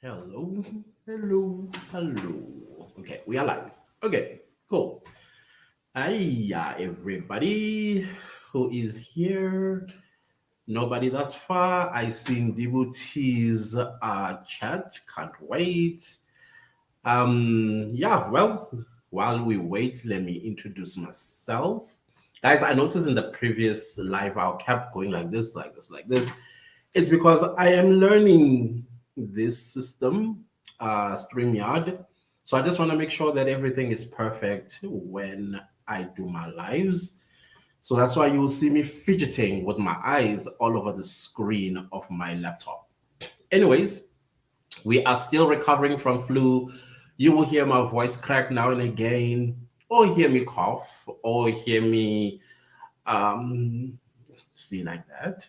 Hello, hello, hello. Okay, we are live. Okay, cool. Hiya, everybody who is here. Nobody thus far. I seen devotees chat. Can't wait. Yeah. Well, while we wait, let me introduce myself, guys. I noticed in the previous live, I kept going like this, like this, like this. It's because I am learning this system, StreamYard. So I just want to make sure that everything is perfect when I do my lives. So that's why you will see me fidgeting with my eyes all over the screen of my laptop. Anyways, we are still recovering from flu. You will hear my voice crack now and again, or hear me cough, or hear me um, see like that.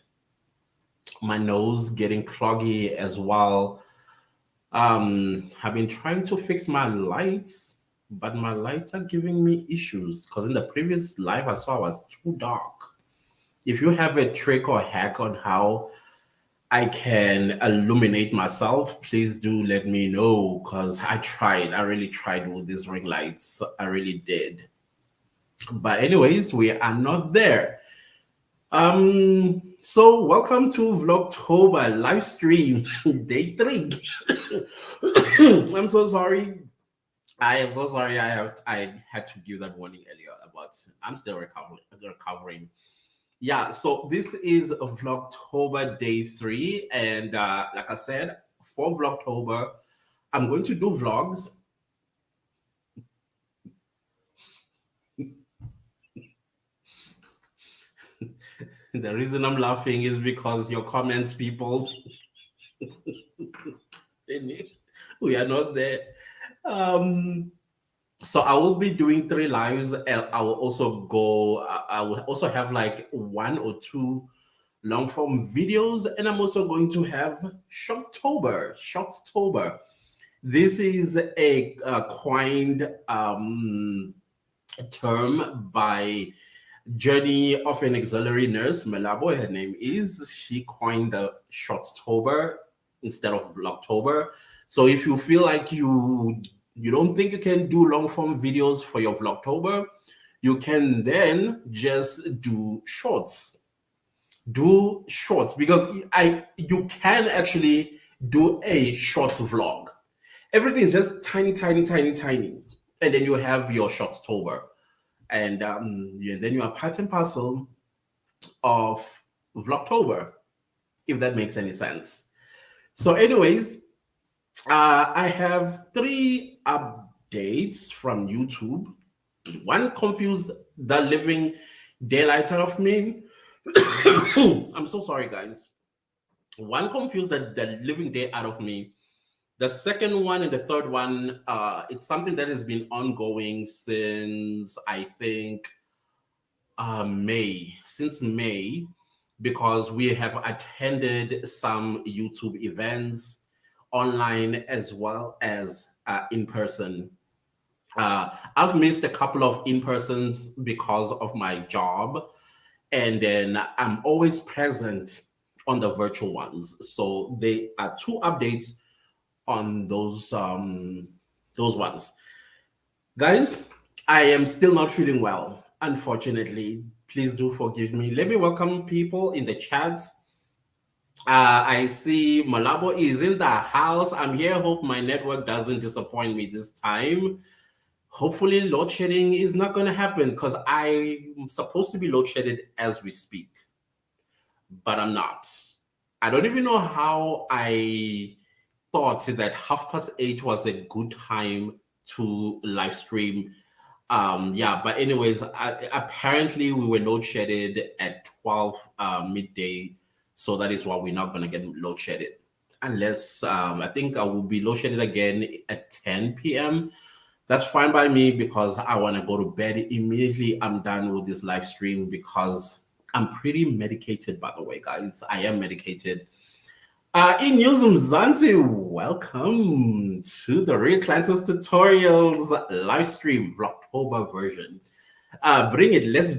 My nose getting cloggy as well. I've been trying to fix my lights, but my lights are giving me issues because in the previous live I saw I was too dark. If you have a trick or hack on how I can illuminate myself, please do let me know because I tried. I really tried with these ring lights. I really did. But anyways, we are not there. So welcome to Vlogtober live stream day 3. I'm so sorry. I am so sorry. I had to give that warning earlier, but I'm still recovering. Yeah, so this is Vlogtober day 3, and like I said, for Vlogtober, I'm going to do vlogs. The reason I'm laughing is because your comments, people, we are not there. Um, so I will be doing 3 lives. And I will also go. I will also have like 1 or 2 long form videos, and I'm also going to have Shocktober. Shocktober. This is a coined term by Journey of an Auxiliary Nurse, Malabo, her name is. She coined the Shorttober instead of Vlogtober. So if you feel like you don't think you can do long form videos for your Vlogtober, you can then just do shorts. Do shorts because I you can actually do a short vlog. Everything is just tiny, tiny, tiny, tiny, and then you have your Shorttober, and then you are part and parcel of Vlogtober, if that makes any sense. So, anyways, I have 3 updates from YouTube. One confused the living daylight out of me. I'm so sorry, guys. One confused the living day out of me. The second one and the third one, it's something that has been ongoing since I think May, since May, because we have attended some YouTube events online as well as in person. I've missed a couple of in persons because of my job, and then I'm always present on the virtual ones. So they are 2 updates on those ones. Guys, I am still not feeling well, unfortunately. Please do forgive me. Let me welcome people in the chats. I see Malabo is in the house. I'm here. Hope my network doesn't disappoint me this time. Hopefully, load shedding is not going to happen because I'm supposed to be load shedded as we speak, but I'm not. I don't even know how I thought that 8:30 was a good time to live stream. Yeah, but anyways, apparently we were load shedded at 12 midday, so that is why we're not gonna get load shedded unless I think I will be load shedded again at 10 p.m. That's fine by me because I want to go to bed immediately. I'm done with this live stream because I'm pretty medicated, by the way, guys. I am medicated. In News Mzansi, welcome to the Real Clienters Tutorials live stream Vlogtober version. Bring it, let's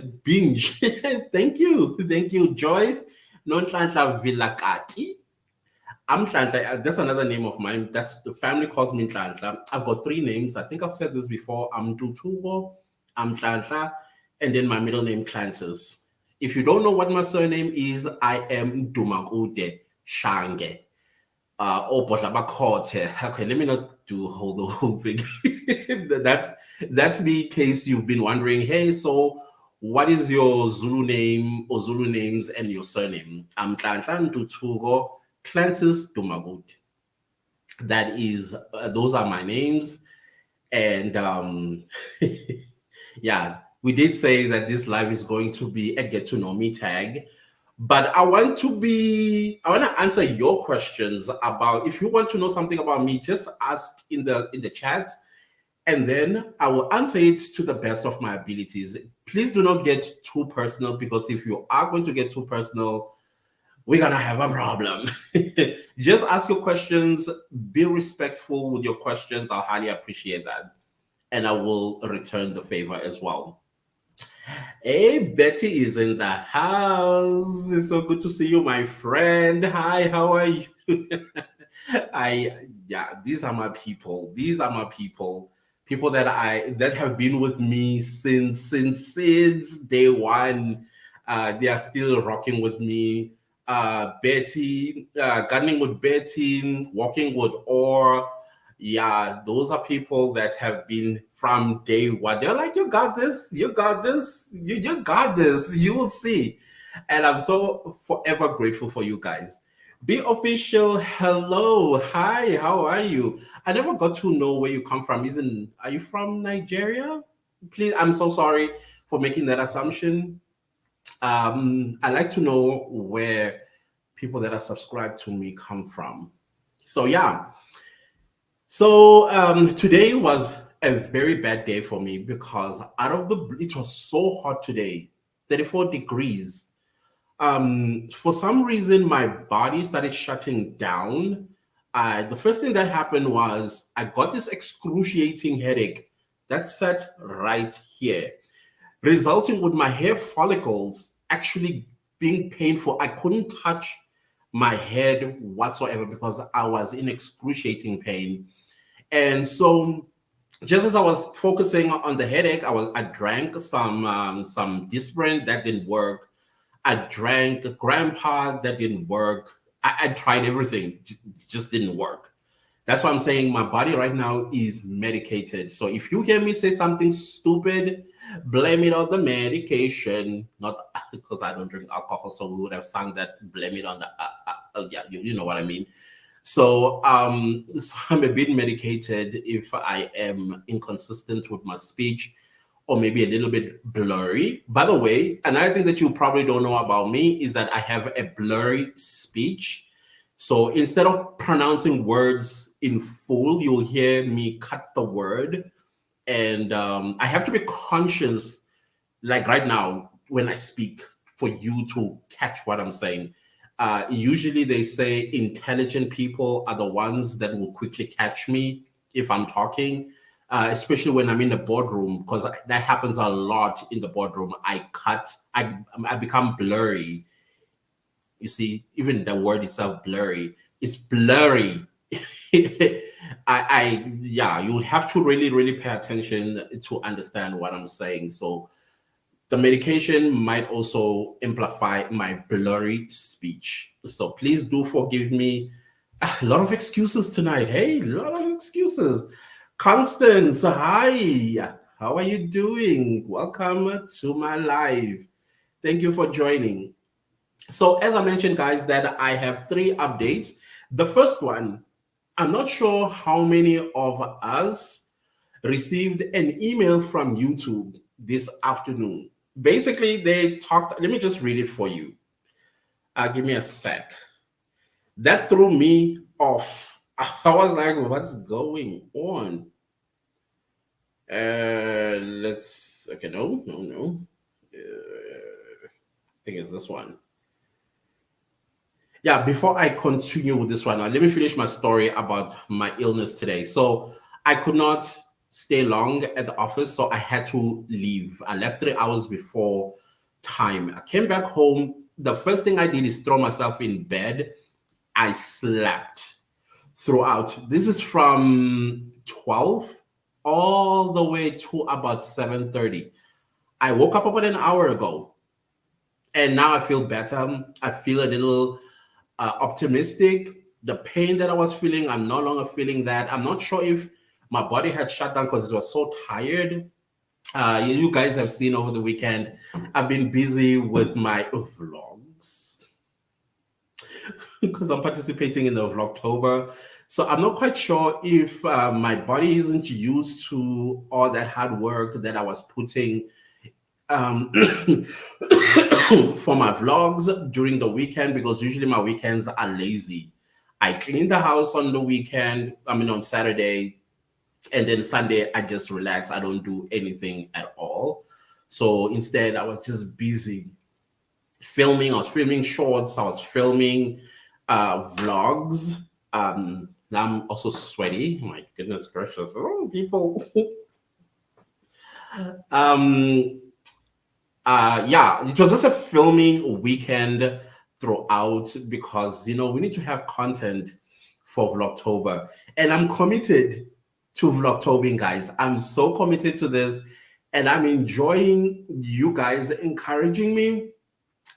binge. Thank you, Joyce. Nonhlanhla Vilakati. I'm Nhlanhla. That's another name of mine. That's the family calls me Nhlanhla. I've got three names. I think I've said this before. I'm Tutugo, I'm Nhlanhla, and then my middle name Clancis. If you don't know what my surname is, I am Dumakude Shange. Oh, but okay, let me not do the whole thing. that's that's me. In case you've been wondering, hey, so what is your Zulu name or Zulu names and your surname? I'm Nhlanhla Ntutugo Clantis Dumagut. That is, those are my names, and yeah, we did say that this live is going to be a get to know me tag. But I want to answer your questions about, if you want to know something about me, just ask in the chats, and then I will answer it to the best of my abilities. Please do not get too personal, because if you are going to get too personal, we're gonna have a problem. Just ask your questions, be respectful with your questions. I'll highly appreciate that. And I will return the favor as well. Hey, Betty is in the house. It's so good to see you, my friend. Hi, how are you? Yeah, these are my people. These are my people. People that have been with me since day one. They are still rocking with me. Betty, gardening with Betty, walking with Or. Yeah, those are people that have been from day one. They're like, you got this, you got this, you got this, you will see. And I'm so forever grateful for you guys. Be official, hello, hi, how are you? I never got to know where you come from. Are you from Nigeria? Please, I'm so sorry for making that assumption. I like to know where people that are subscribed to me come from. So yeah. So today was a very bad day for me, because it was so hot today, 34 degrees. For some reason, my body started shutting down. The first thing that happened was I got this excruciating headache that sat right here, resulting with my hair follicles actually being painful. I couldn't touch my head whatsoever because I was in excruciating pain. And so, just as I was focusing on the headache, I drank some Disprin that didn't work. I drank Grandpa that didn't work. I tried everything, it just didn't work. That's why I'm saying my body right now is medicated. So if you hear me say something stupid, blame it on the medication. Not because I don't drink alcohol, so we would have sung that. Blame it on the yeah, you know what I mean. So I'm a bit medicated if I am inconsistent with my speech, or maybe a little bit blurry. By the way, another thing that you probably don't know about me is that I have a blurry speech. So instead of pronouncing words in full, you'll hear me cut the word. And I have to be conscious, like right now, when I speak, for you to catch what I'm saying. Usually they say intelligent people are the ones that will quickly catch me if I'm talking, especially when I'm in the boardroom, because that happens a lot in the boardroom. I become blurry. You see, even the word itself, blurry, is blurry. Yeah, you'll have to really, really pay attention to understand what I'm saying. So the medication might also amplify my blurry speech. So please do forgive me. A lot of excuses tonight. Hey, a lot of excuses. Constance, hi. How are you doing? Welcome to my live. Thank you for joining. So as I mentioned, guys, that I have three updates. The first one, I'm not sure how many of us received an email from YouTube this afternoon. Basically, they talked, let me just read it for you. Give me a sec. That threw me off. I was like, what's going on? Okay, no. I think it's this one. Yeah, before I continue with this one, let me finish my story about my illness today. So I could not stay long at the office, so I had to leave. I left 3 hours before time. I came back home. The first thing I did is throw myself in bed I slept throughout. This is from 12 all the way to about 7:30. I woke up about an hour ago, and now I feel better. I feel a little optimistic. The pain that I was feeling, I'm no longer feeling that. I'm not sure if my body had shut down because it was so tired. You guys have seen over the weekend, I've been busy with my vlogs because I'm participating in the Vlogtober. So I'm not quite sure if my body isn't used to all that hard work that I was putting um, for my vlogs during the weekend, because usually my weekends are lazy. I clean the house on the weekend, I mean on Saturday, and then Sunday I just relax. I don't do anything at all. So instead, I was just busy filming. I was filming shorts. I was filming vlogs. Now I'm also sweaty. My goodness gracious! Oh, people. um. Yeah, it was just a filming weekend throughout, because we need to have content for Vlogtober, and I'm committed to Vlogtobing, guys. I'm so committed to this, and I'm enjoying you guys encouraging me,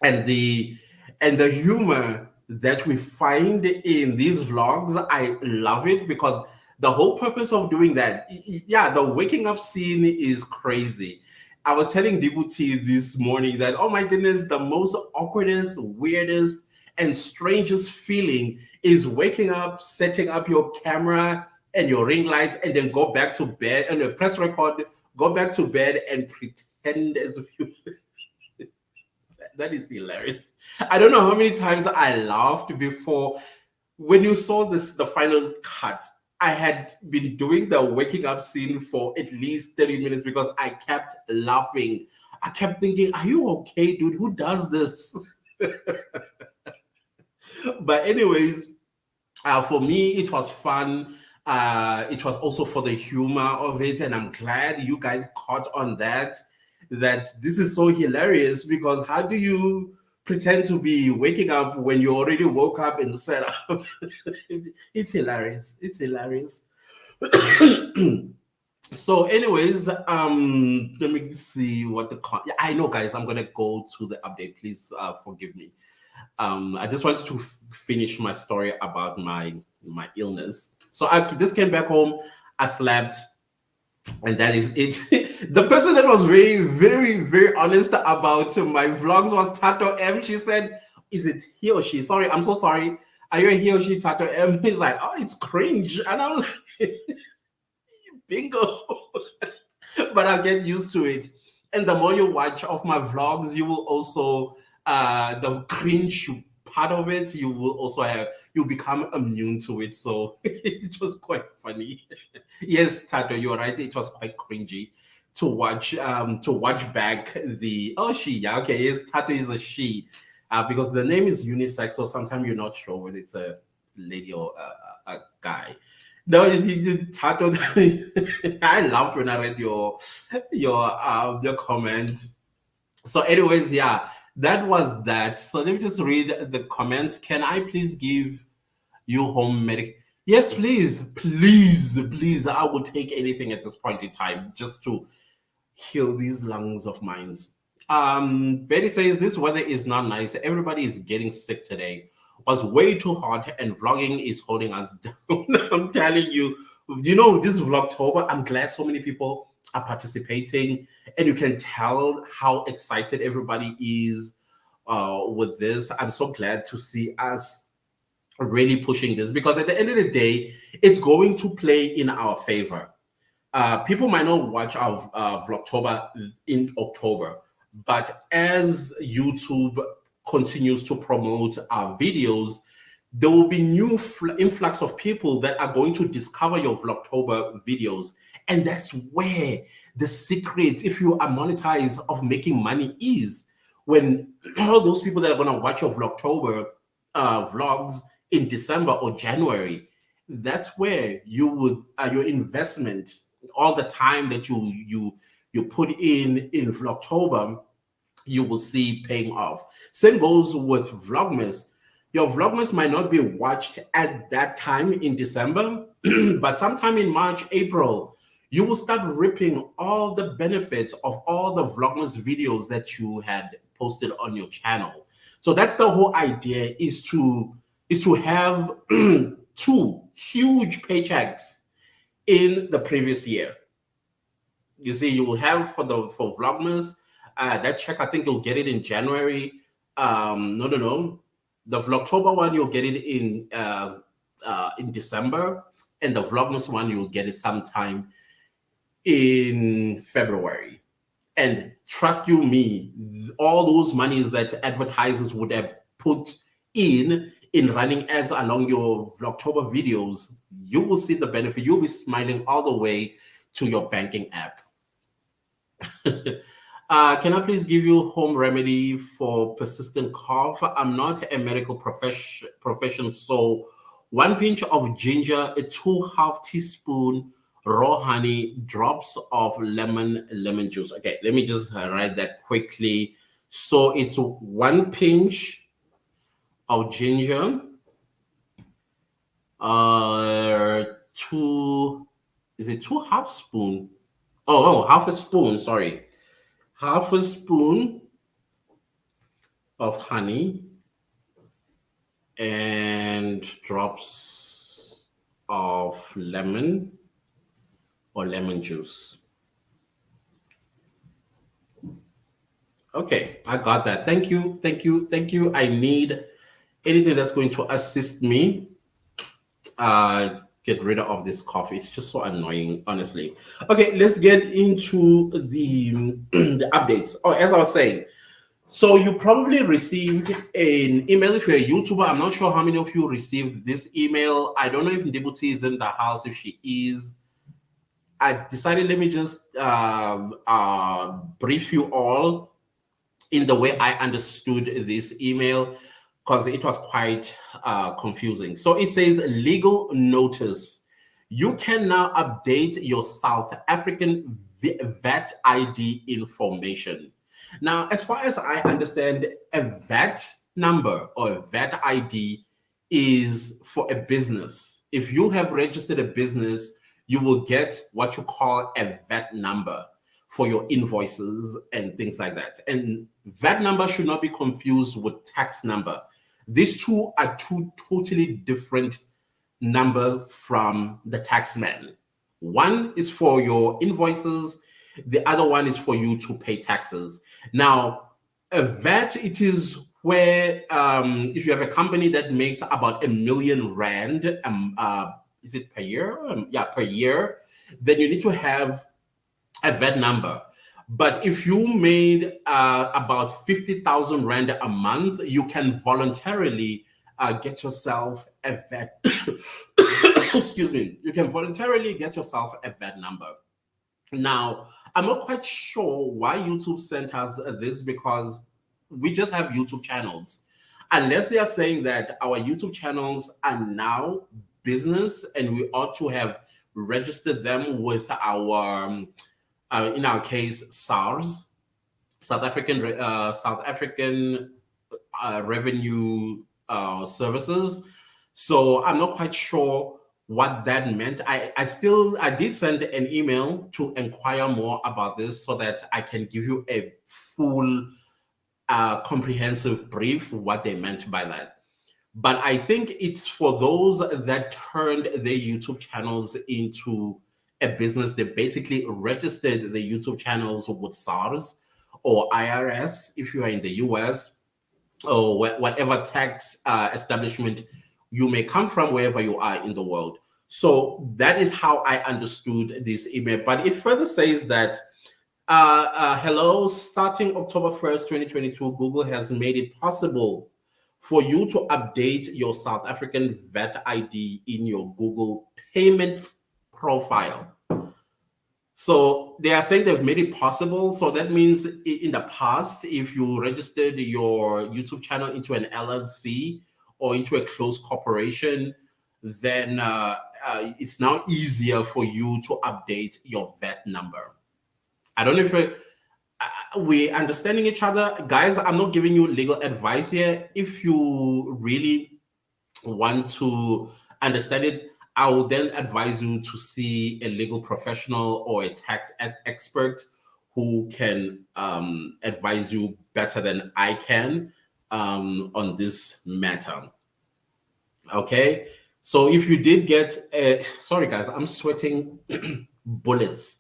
and the humor that we find in these vlogs. I love it, because the whole purpose of doing that, yeah, the waking up scene is crazy. I was telling Dibuti this morning that, oh my goodness, the most awkwardest, weirdest, and strangest feeling is waking up, setting up your camera and your ring lights, and then go back to bed and press record, go back to bed and pretend as if you. That is hilarious. I don't know how many times I laughed before. When you saw this, the final cut, I had been doing the waking up scene for at least 30 minutes because I kept laughing. I kept thinking, are you okay, dude? Who does this? But anyways, for me, it was fun. It was also for the humor of it, and I'm glad you guys caught on that. That this is so hilarious, because how do you pretend to be waking up when you already woke up and set up? It's hilarious. It's hilarious. So, anyways, let me see what yeah, I know, guys. I'm gonna go to the update. Please forgive me. I just wanted to finish my story about my illness. So I just came back home. I slept, and that is it. The person that was very, very, very honest about my vlogs was Tato M. She said, "Is it he or she? Sorry, I'm so sorry. Are you a he or she, Tato M?" He's like, "Oh, it's cringe," and I'm like, "Bingo." But I'll get used to it. And the more you watch of my vlogs, you will also the cringe part of it, you will also you become immune to it. So it was quite funny. Yes, Tato, you're right. It was quite cringy to watch back the she, yeah, okay, yes, Tato is a she. Because the name is unisex, so sometimes you're not sure whether it's a lady or a guy. No, Tato, I laughed when I read your comment. So, anyways, yeah, that was that. So let me just read the comments. Can I please give you home medic? Yes, please, please, please. I will take anything at this point in time just to heal these lungs of mine. Betty says this weather is not nice. Everybody is getting sick today. Was way too hot, and vlogging is holding us down. I'm telling you, this Vlogtober, I'm glad so many people are participating, and you can tell how excited everybody is with this. I'm so glad to see us really pushing this, because at the end of the day, it's going to play in our favor. People might not watch our Vlogtober in October, but as YouTube continues to promote our videos, there will be new influx of people that are going to discover your Vlogtober videos. And that's where the secret, if you are monetized, of making money is. When all those people that are going to watch your Vlogtober vlogs in December or January, that's where you would your investment, all the time that you put in Vlogtober, you will see paying off. Same goes with Vlogmas. your Vlogmas might not be watched at that time in December, but sometime in March, April, you will start reaping all the benefits of all the Vlogmas videos that you had posted on your channel. So that's the whole idea, is to have two huge paychecks in the previous year. You see, you will have for Vlogmas, that check, I think you'll get it in January. No. The Vlogtober one, you'll get it in December, and the Vlogmas one, you'll get it sometime in February. And trust you me, all those monies that advertisers would have put in running ads along your Vlogtober videos, you will see the benefit. You'll be smiling all the way to your banking app. Can I please give you home remedy for persistent cough? I'm not a medical profession, so 1 pinch of ginger, a 2/2 teaspoon raw honey, drops of lemon juice. Okay, let me just write that quickly. So it's 1 pinch of ginger, is it 2/2 spoon? Oh, half a spoon, sorry. Half a spoon of honey and drops of lemon or lemon juice. Okay, I got that. Thank you. I need anything that's going to assist me get rid of this coffee. It's just so annoying, honestly. Okay, let's get into the the updates. Oh, as I was saying, so you probably received an email. If you're a YouTuber, I'm not sure how many of you received this email. I don't know if Ndibuti is in the house. If she is, I decided, let me just brief you all in the way I understood this email, because it was quite confusing. So it says, legal notice. You can now update your South African VAT ID information. Now, as far as I understand, a VAT number or a VAT ID is for a business. If you have registered a business, you will get what you call a VAT number for your invoices and things like that. And VAT number should not be confused with tax number. These two are two totally different numbers from the tax man. One is for your invoices, the other one is for you to pay taxes. Now, a VAT, it is where if you have a company that makes about R1 million, is it per year? Yeah, per year, then you need to have a VAT number. But if you made about 50,000 Rand a month, you can voluntarily get yourself a VAT. Excuse me. You can voluntarily get yourself a VAT number. Now, I'm not quite sure why YouTube sent us this, because we just have YouTube channels. Unless they are saying that our YouTube channels are now business and we ought to have registered them with our in our case, SARS, South African Revenue Services. So I'm not quite sure what that meant. I did send an email to inquire more about this so that I can give you a full comprehensive brief what they meant by that. But I think it's for those that turned their YouTube channels into a business. They basically registered the YouTube channels with SARS or IRS if you are in the US, or whatever tax establishment you may come from, wherever you are in the world. So that is how I understood this email. But it further says that, hello, starting October 1st, 2022, Google has made it possible for you to update your South African VAT ID in your Google Payments profile. So they are saying they've made it possible. So that means in the past, if you registered your YouTube channel into an LLC or into a closed corporation, then it's now easier for you to update your VAT number. I don't know if we're understanding each other. Guys, I'm not giving you legal advice here. If you really want to understand it, I will then advise you to see a legal professional or a tax expert who can advise you better than I can on this matter. Okay. So if you did get sorry guys, I'm sweating bullets.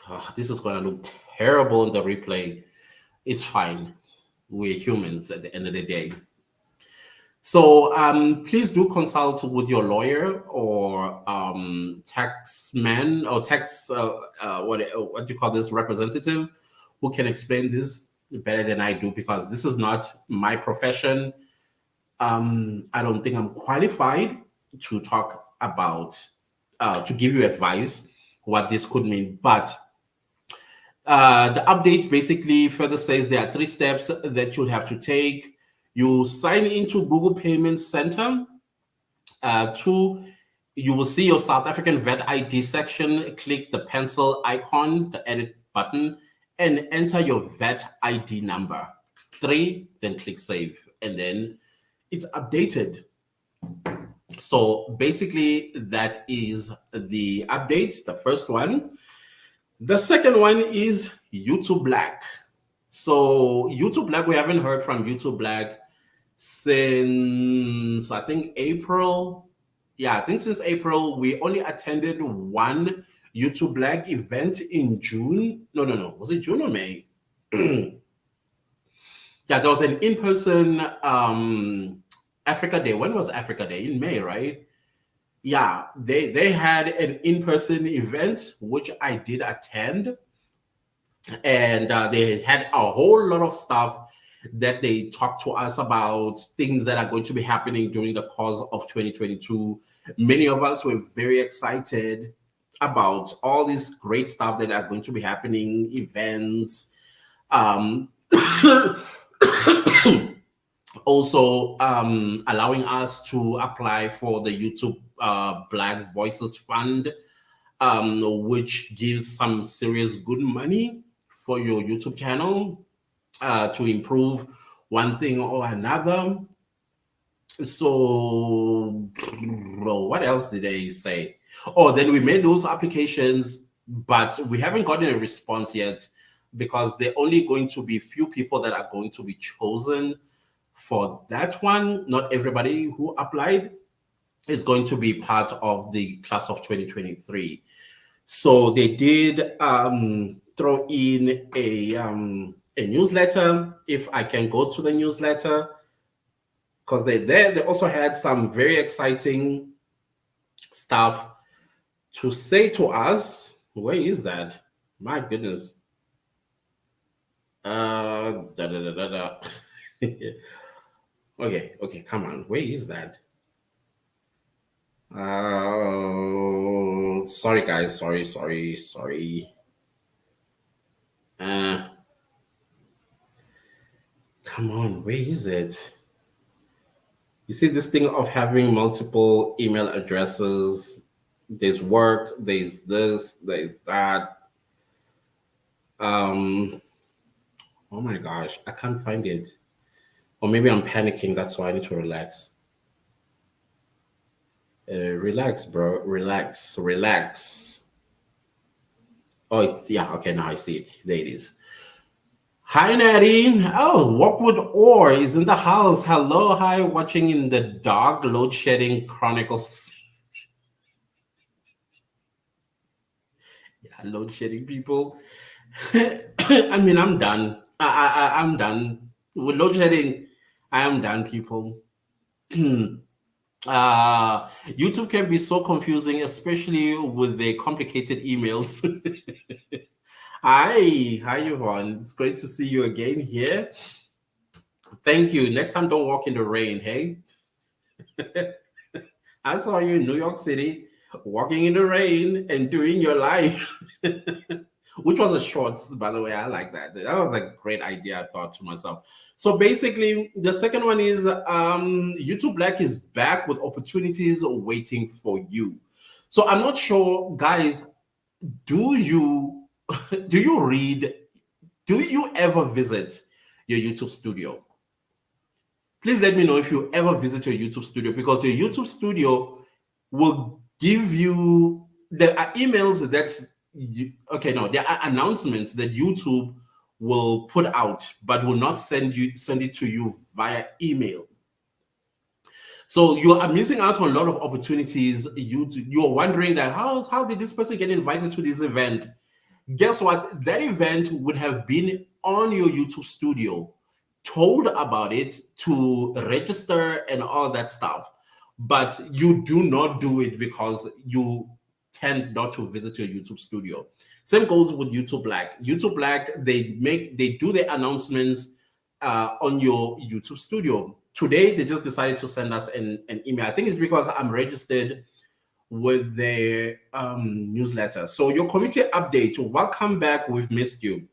Oh, this is going to look terrible in the replay. It's fine. We're humans at the end of the day. So please do consult with your lawyer or tax man or tax what do you call this, representative, who can explain this better than I do, because this is not my profession. I don't think I'm qualified to talk about to give you advice what this could mean. But the update basically further says there are 3 steps that you'll have to take. You sign into Google Payments Center. 2, you will see your South African VAT ID section. Click the pencil icon, the edit button, and enter your VAT ID number. 3, then click save, and then it's updated. So basically, that is the update, the first one. The second one is YouTube Black. So YouTube Black, we haven't heard from YouTube Black since I think April. Yeah, I think since April. We only attended one YouTube Black event in June. No. Was it June or May? Yeah, there was an in-person Africa Day. When was Africa Day? In May, right? Yeah, they had an in-person event, which I did attend. And they had a whole lot of stuff that they talked to us about, things that are going to be happening during the course of 2022. Many of us were very excited about all this great stuff that are going to be happening, events. Also allowing us to apply for the YouTube Black Voices Fund, which gives some serious good money for your YouTube channel to improve one thing or another. So what else did they say? Oh, then we made those applications, but we haven't gotten a response yet, because there are only going to be few people that are going to be chosen for that one. Not everybody who applied is going to be part of the class of 2023. So they did throw in a newsletter. If I can go to the newsletter, because they also had some very exciting stuff to say to us. Where is that? My goodness. Okay, come on. Where is that? Sorry guys, sorry. Come on, where is it? You see this thing of having multiple email addresses. There's work, there's this, there's that. Oh my gosh, I can't find it. Or maybe I'm panicking, that's why I need to relax. Relax, bro. Relax. Oh, yeah. Okay, now I see it. There it is. Hi, Nadine. Oh, Walkwood Orr is in the house. Hello, hi. Watching in the dog load shedding chronicles. Yeah, load shedding people. I mean, I'm done. I'm done with load shedding. I am done, people. YouTube can be so confusing, especially with the complicated emails. Hi, Yvonne. It's great to see you again here. Thank you. Next time, don't walk in the rain, hey? I saw you in New York City walking in the rain and doing your live, which was a shorts, by the way. I like that. That was a great idea, I thought to myself. So basically, the second one is YouTube Black is back with opportunities waiting for you. So I'm not sure, guys, do you read, do you ever visit your YouTube studio? please let me know if you ever visit your YouTube studio, because your YouTube studio will give you, there are emails that okay, no, there are announcements that YouTube will put out, but will not send it to you via email. So you are missing out on a lot of opportunities. You're wondering that how did this person get invited to this event? Guess what? That event would have been on your YouTube studio, told about it, to register and all that stuff. But you do not do it because you tend not to visit your YouTube studio. Same goes with YouTube Black. YouTube Black, they do their announcements on your YouTube studio. Today, they just decided to send us an email. I think it's because I'm registered with their newsletter. So your community update, welcome back, we've missed you.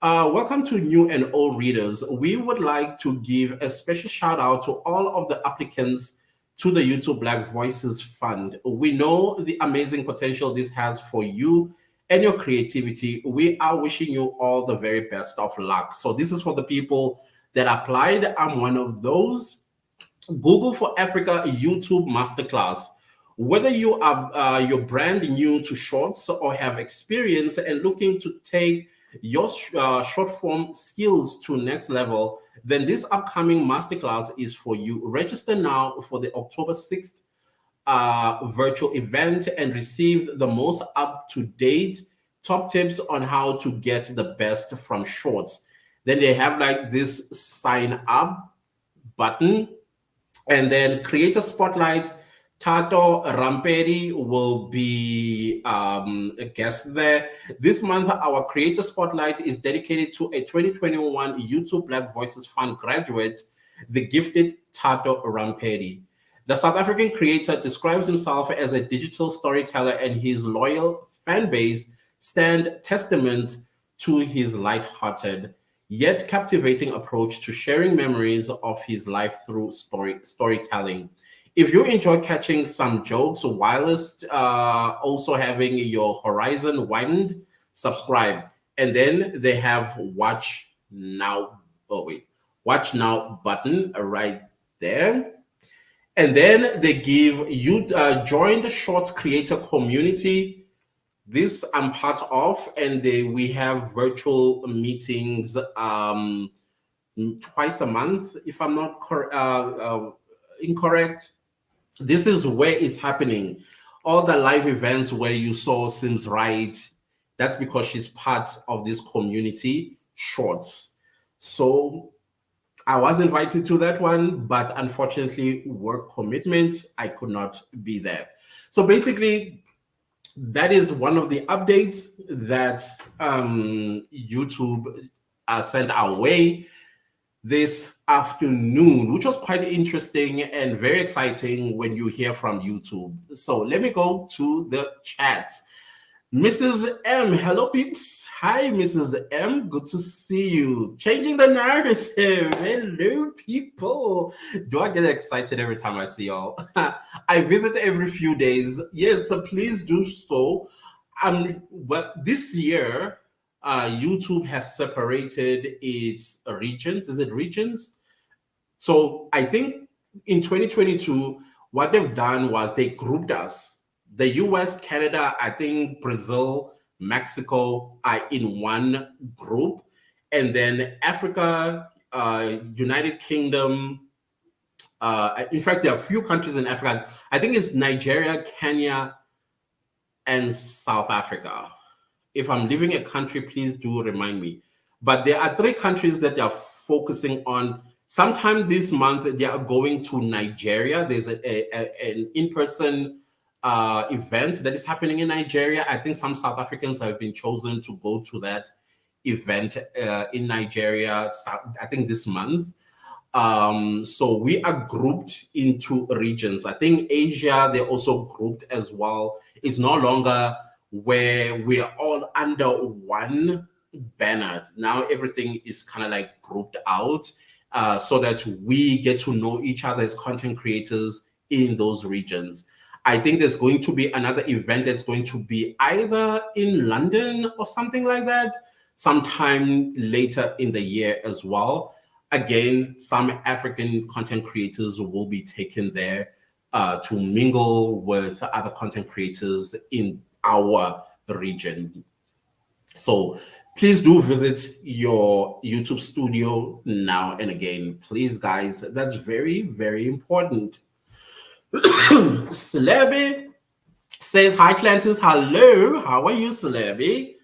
Welcome to new and old readers. We would like to give a special shout out to all of the applicants to the YouTube Black Voices Fund. We know the amazing potential this has for you and your creativity. We are wishing you all the very best of luck. So this is for the people that applied. I'm one of those. Google for Africa YouTube Masterclass. Whether you are you're brand new to shorts or have experience and looking to take your short form skills to next level, then this upcoming masterclass is for you. Register now for the October 6th virtual event and receive the most up-to-date top tips on how to get the best from shorts. Then they have like this sign up button, and then Creator Spotlight. Tato Ramperi will be a guest there. This month, our Creator Spotlight is dedicated to a 2021 YouTube Black Voices Fund graduate, the gifted Tato Ramperi. The South African creator describes himself as a digital storyteller, and his loyal fan base stand testament to his light-hearted yet captivating approach to sharing memories of his life through storytelling. If you enjoy catching some jokes whilst also having your horizon widened, subscribe. And then they have watch now. Watch now button right there. And then they give you join the Shorts creator community. This I'm part of, and we have virtual meetings twice a month, if I'm not incorrect. This is where it's happening. All the live events where you saw Sims Right, that's because she's part of this community, Shorts. So I was invited to that one, but unfortunately, work commitment, I could not be there. So basically, that is one of the updates that YouTube sent our way this afternoon, which was quite interesting and very exciting when you hear from YouTube. So let me go to the chats. Mrs. M, hello peeps. Hi, Mrs. M, good to see you. Changing the narrative. Hello, people. Do I get excited every time I see y'all? I visit every few days. Yes, so please do so. But this year, YouTube has separated its regions. Is it regions? So I think in 2022, what they've done was they grouped us. The US, Canada, I think Brazil, Mexico are in one group. And then Africa, United Kingdom. In fact, there are a few countries in Africa. I think it's Nigeria, Kenya, and South Africa. If I'm leaving a country, please do remind me. But there are 3 countries that they are focusing on. Sometime this month, they are going to Nigeria. There's an in-person event that is happening in Nigeria. I think some South Africans have been chosen to go to that event in Nigeria, I think this month. So we are grouped into regions. I think Asia, they're also grouped as well. It's no longer where we are all under one banner. Now everything is kind of like grouped out so that we get to know each other as content creators in those regions. I think there's going to be another event that's going to be either in London or something like that, sometime later in the year as well. Again, some African content creators will be taken there to mingle with other content creators in our region. So please do visit your YouTube studio now and again. Please, guys, that's very, very important. Celebby says, hi, Clantis. Hello. How are you, Celebby?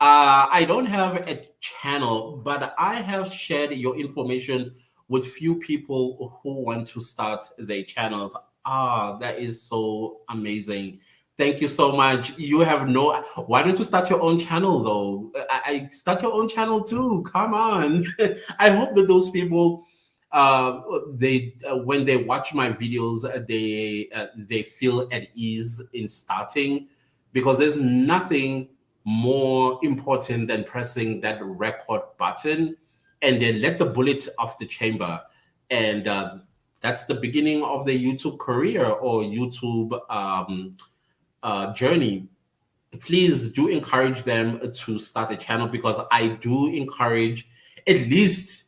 I don't have a channel, but I have shared your information with few people who want to start their channels. Ah, that is so amazing. Thank you so much. You have no. Why don't you start your own channel though? I start your own channel too. Come on. I hope that those people, they when they watch my videos, they feel at ease in starting, because there's nothing more important than pressing that record button and then let the bullet off the chamber. And that's the beginning of the YouTube career or YouTube journey. Please do encourage them to start a channel, because I do encourage at least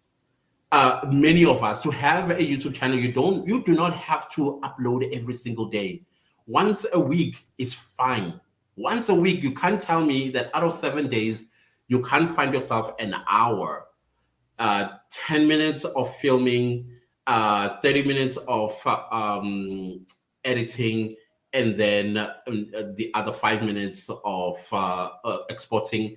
many of us to have a YouTube channel. You do not have to upload every single day. Once a week is fine. Once a week, you can't tell me that out of 7 days, you can't find yourself an hour, 10 minutes of filming, 30 minutes of editing, and then the other 5 minutes of exporting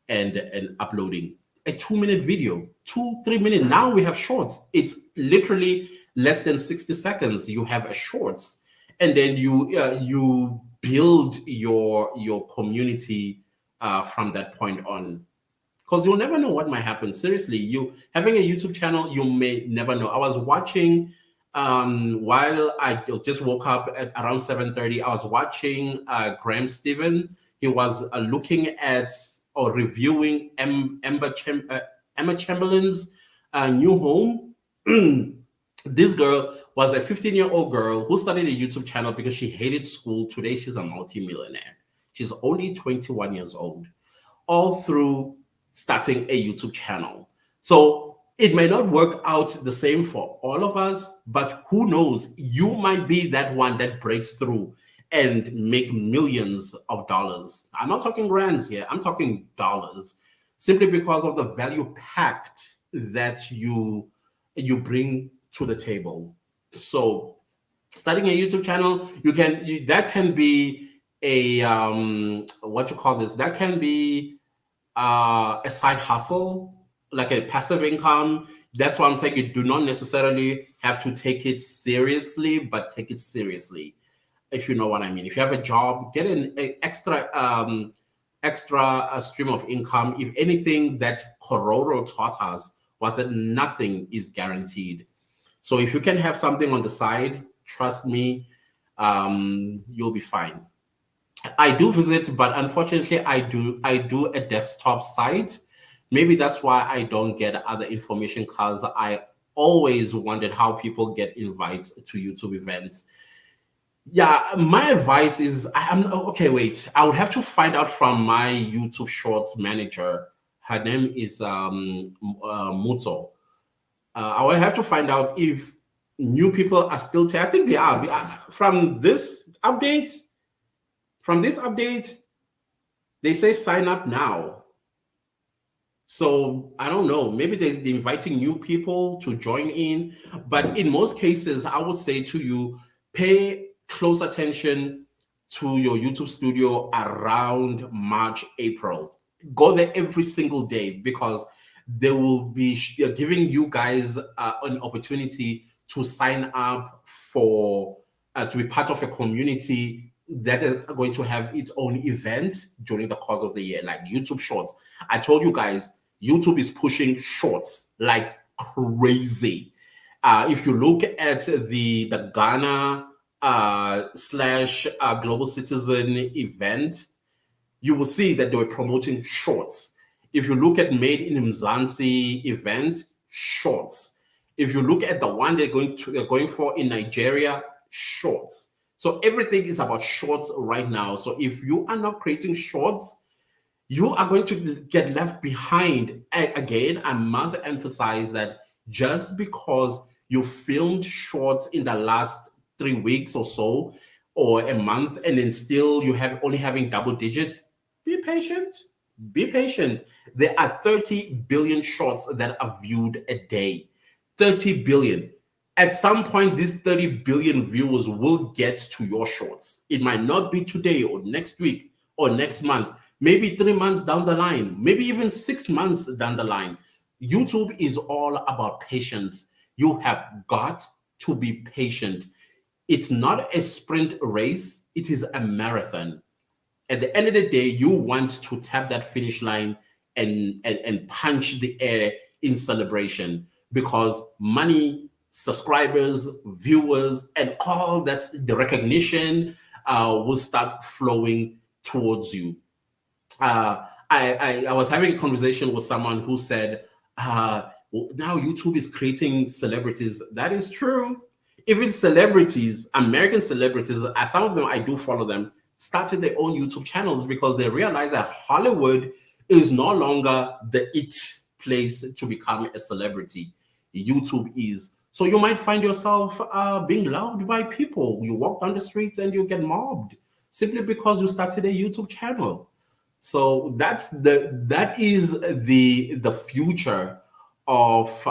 and uploading. A 2 minute video, 2-3 minutes. Now we have shorts. It's literally less than 60 seconds. You have a shorts, and then you build your community from that point on, because you'll never know what might happen. Seriously, you having a YouTube channel, you may never know. I was watching while I just woke up at around 7:30. I was watching Graham Stephen. He was looking at or reviewing Emma Chamberlain's new home. This girl was a 15-year-old girl who started a YouTube channel because she hated school. Today, she's a multimillionaire. She's only 21 years old, all through starting a YouTube channel. So it may not work out the same for all of us, but who knows? You might be that one that breaks through and make millions of dollars. I'm not talking rands here. I'm talking dollars, simply because of the value packed that you bring to the table. So starting a YouTube channel, that can be a what you call this? That can be a side hustle, like a passive income. That's why I'm saying you do not necessarily have to take it seriously, but take it seriously, if you know what I mean. If you have a job, get an extra stream of income. If anything, that Cororo taught us was that nothing is guaranteed. So if you can have something on the side, trust me, you'll be fine. I do visit, but unfortunately, I do a desktop site. Maybe that's why I don't get other information, because I always wondered how people get invites to YouTube events. Yeah, my advice is I'm okay. Wait, I would have to find out from my YouTube Shorts manager. Her name is Muto. I will have to find out if new people are still. I think they are. From this update. From this update, they say sign up now. So I don't know. Maybe they're inviting new people to join in. But in most cases, I would say to you, pay close attention to your YouTube studio around March, April. Go there every single day, because they will be giving you guys an opportunity to sign up for to be part of a community that is going to have its own event during the course of the year, like YouTube Shorts. I told you guys, YouTube is pushing shorts like crazy. If you look at the Ghana slash Global Citizen event, you will see that they were promoting shorts. If you look at Made in Mzansi event, shorts. If you look at the one they're going for in Nigeria, shorts. So everything is about shorts right now. So if you are not creating shorts, you are going to get left behind. Again, I must emphasize that just because you filmed shorts in the last 3 weeks or so, or a month, and then still you have only having double digits. Be patient. Be patient. There are 30 billion shorts that are viewed a day. 30 billion. At some point, these 30 billion viewers will get to your shorts. It might not be today or next week or next month, maybe 3 months down the line, maybe even 6 months down the line. YouTube is all about patience. You have got to be patient. It's not a sprint race, it is a marathon. At the end of the day, you want to tap that finish line and punch the air in celebration, because money, subscribers, viewers, and all that's the recognition will start flowing towards you. I was having a conversation with someone who said, now YouTube is creating celebrities. That is true. Even celebrities, American celebrities, some of them I do follow them, started their own YouTube channels because they realize that Hollywood is no longer the it place to become a celebrity. YouTube is. So you might find yourself being loved by people. You walk down the streets and you get mobbed simply because you started a YouTube channel. So that is the future of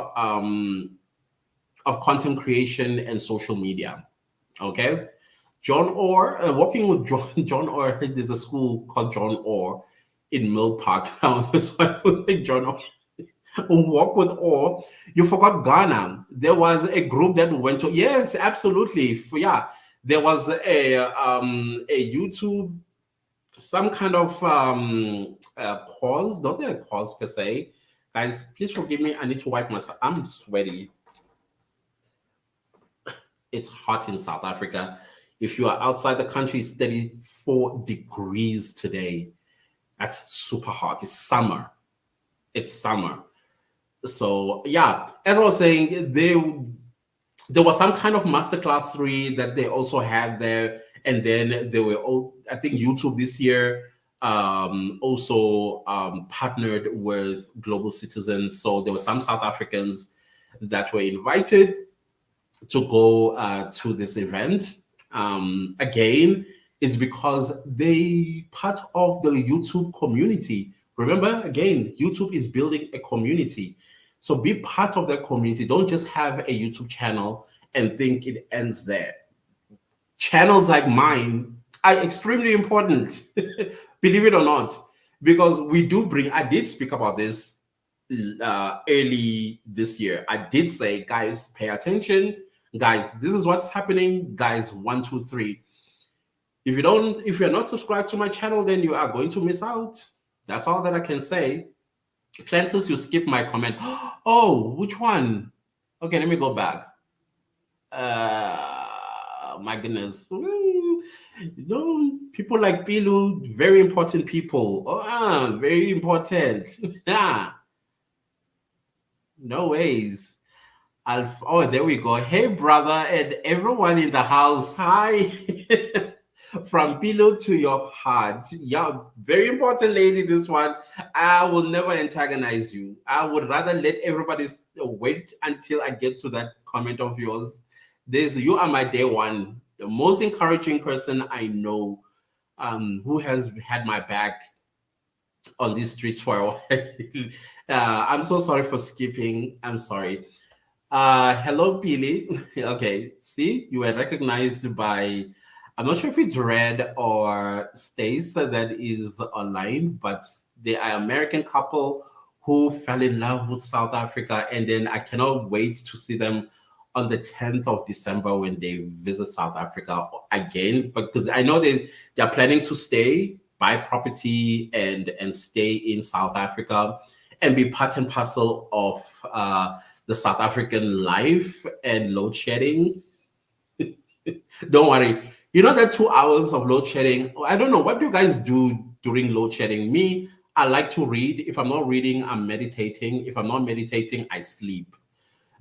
content creation and social media. Okay, John Orr, working with John Orr. There's a school called John Orr in Mill Park. That's why I think John Orr. Work with Orr. You forgot Ghana. There was a group that went to. Yes, absolutely. Yeah, there was a YouTube, some kind of cause, not a cause per se. Guys, please forgive me. I need to wipe myself. I'm sweaty. It's hot in South Africa. If you are outside the country, it's 34 degrees today. That's super hot. It's summer. It's summer. So yeah, as I was saying, there was some kind of masterclass read that they also had there, and then they were all, I think YouTube this year also partnered with Global Citizens. So there were some South Africans that were invited to go to this event. Again, it's because they part of the YouTube community. Remember, again, YouTube is building a community. So be part of that community. Don't just have a YouTube channel and think it ends there. Channels like mine are extremely important, believe it or not, because we do bring, I did speak about this early this year. I did say, guys, pay attention. Guys, this is what's happening. Guys, 1, 2, 3. If you're not subscribed to my channel, then you are going to miss out. That's all that I can say. Cleanses, you skip my comment. Oh, which one? Okay, let me go back. My goodness. People like Pilu, very important people. Oh, very important. No ways. Oh, there we go. Hey, brother, and everyone in the house. Hi. From pillow to your heart. Yeah, very important lady, this one. I will never antagonize you. I would rather let everybody wait until I get to that comment of yours. You are my day one, the most encouraging person I know, who has had my back on these streets for a while. I'm so sorry for skipping. I'm sorry. Hello, Billy. Okay, see, you were recognized by, I'm not sure if it's Red or Stace that is online, but they are American couple who fell in love with South Africa. And then I cannot wait to see them on the 10th of December when they visit South Africa again. Because I know they're planning to stay, buy property and stay in South Africa and be part and parcel of the South African life and load shedding. Don't worry. You know that 2 hours of load shedding, I don't know, what do you guys do during load shedding? Me, I like to read. If I'm not reading, I'm meditating. If I'm not meditating, I sleep.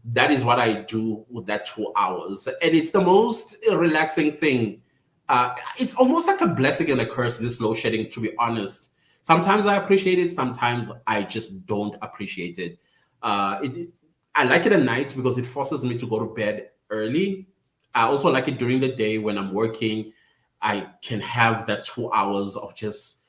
That is what I do with that 2 hours. And it's the most relaxing thing. It's almost like a blessing and a curse, this load shedding, to be honest. Sometimes I appreciate it. Sometimes I just don't appreciate it. I like it at night because it forces me to go to bed early. I also like it during the day when I'm working. I can have that 2 hours of just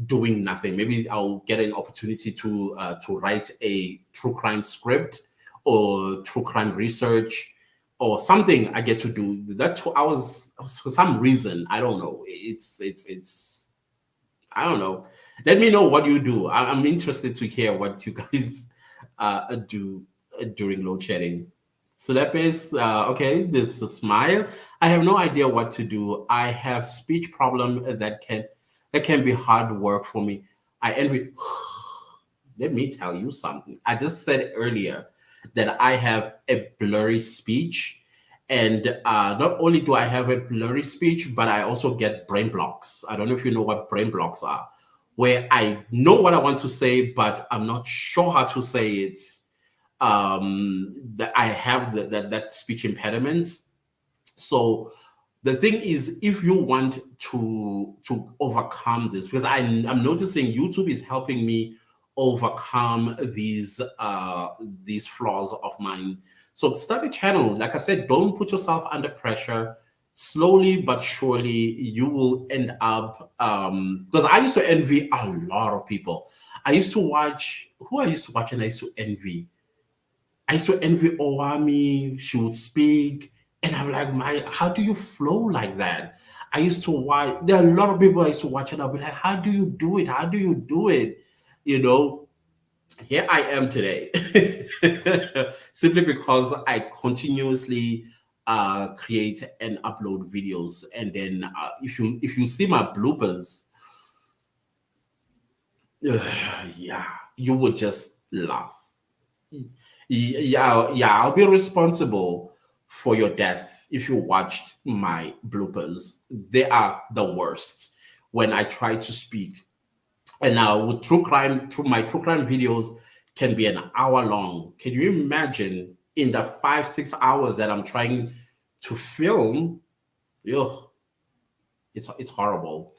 doing nothing. Maybe I'll get an opportunity to write a true crime script or true crime research or something I get to do. That 2 hours for some reason, I don't know. It's I don't know. Let me know what you do. I'm interested to hear what you guys do during load shedding. So that is okay. This is a smile. I have no idea what to do. I have speech problem that can be hard work for me. I envy. Let me tell you something. I just said earlier that I have a blurry speech, and not only do I have a blurry speech, but I also get brain blocks. I don't know if you know what brain blocks are, where I know what I want to say, but I'm not sure how to say it. That I have that speech impediments. So the thing is, if you want to overcome this, because I'm noticing YouTube is helping me overcome these flaws of mine. So start a channel. Like I said, don't put yourself under pressure. Slowly but surely, you will end up. Because I used to envy a lot of people. I used to watch who I used to watch, and I used to envy. I used to envy Owami. She would speak, and I'm like, my, how do you flow like that? I used to watch. There are a lot of people I used to watch, and I'll be like, how do you do it? How do you do it? You know, here I am today, simply because I continuously create and upload videos, and then if you see my bloopers, yeah, you would just laugh. Yeah, I'll be responsible for your death if you watched my bloopers. They are the worst when I try to speak. And now with true crime, through my true crime videos can be an hour long. Can you imagine in the 5 6 hours that I'm trying to film? Ugh, it's horrible.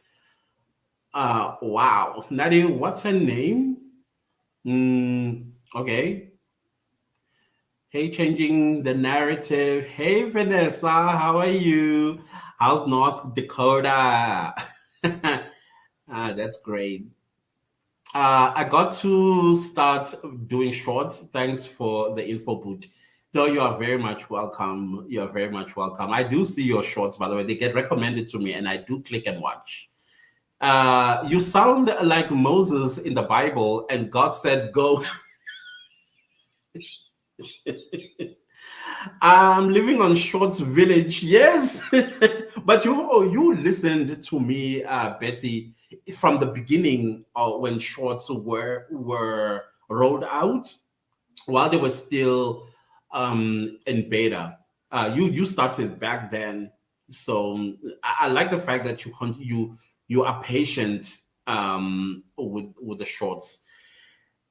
Wow. Nadia, what's her name? Okay. Hey, changing the narrative. Hey, Vanessa, how are you? How's North Dakota? That's great. I got to start doing shorts. Thanks for the info, boot. No, you are very much welcome. You are very much welcome. I do see your shorts, by the way. They get recommended to me, and I do click and watch. You sound like Moses in the Bible, and God said, "Go." I'm living on Shorts Village. Yes, but you listened to me, Betty, from the beginning when Shorts were rolled out while they were still in beta. You started back then, so I like the fact that you are patient with the shorts.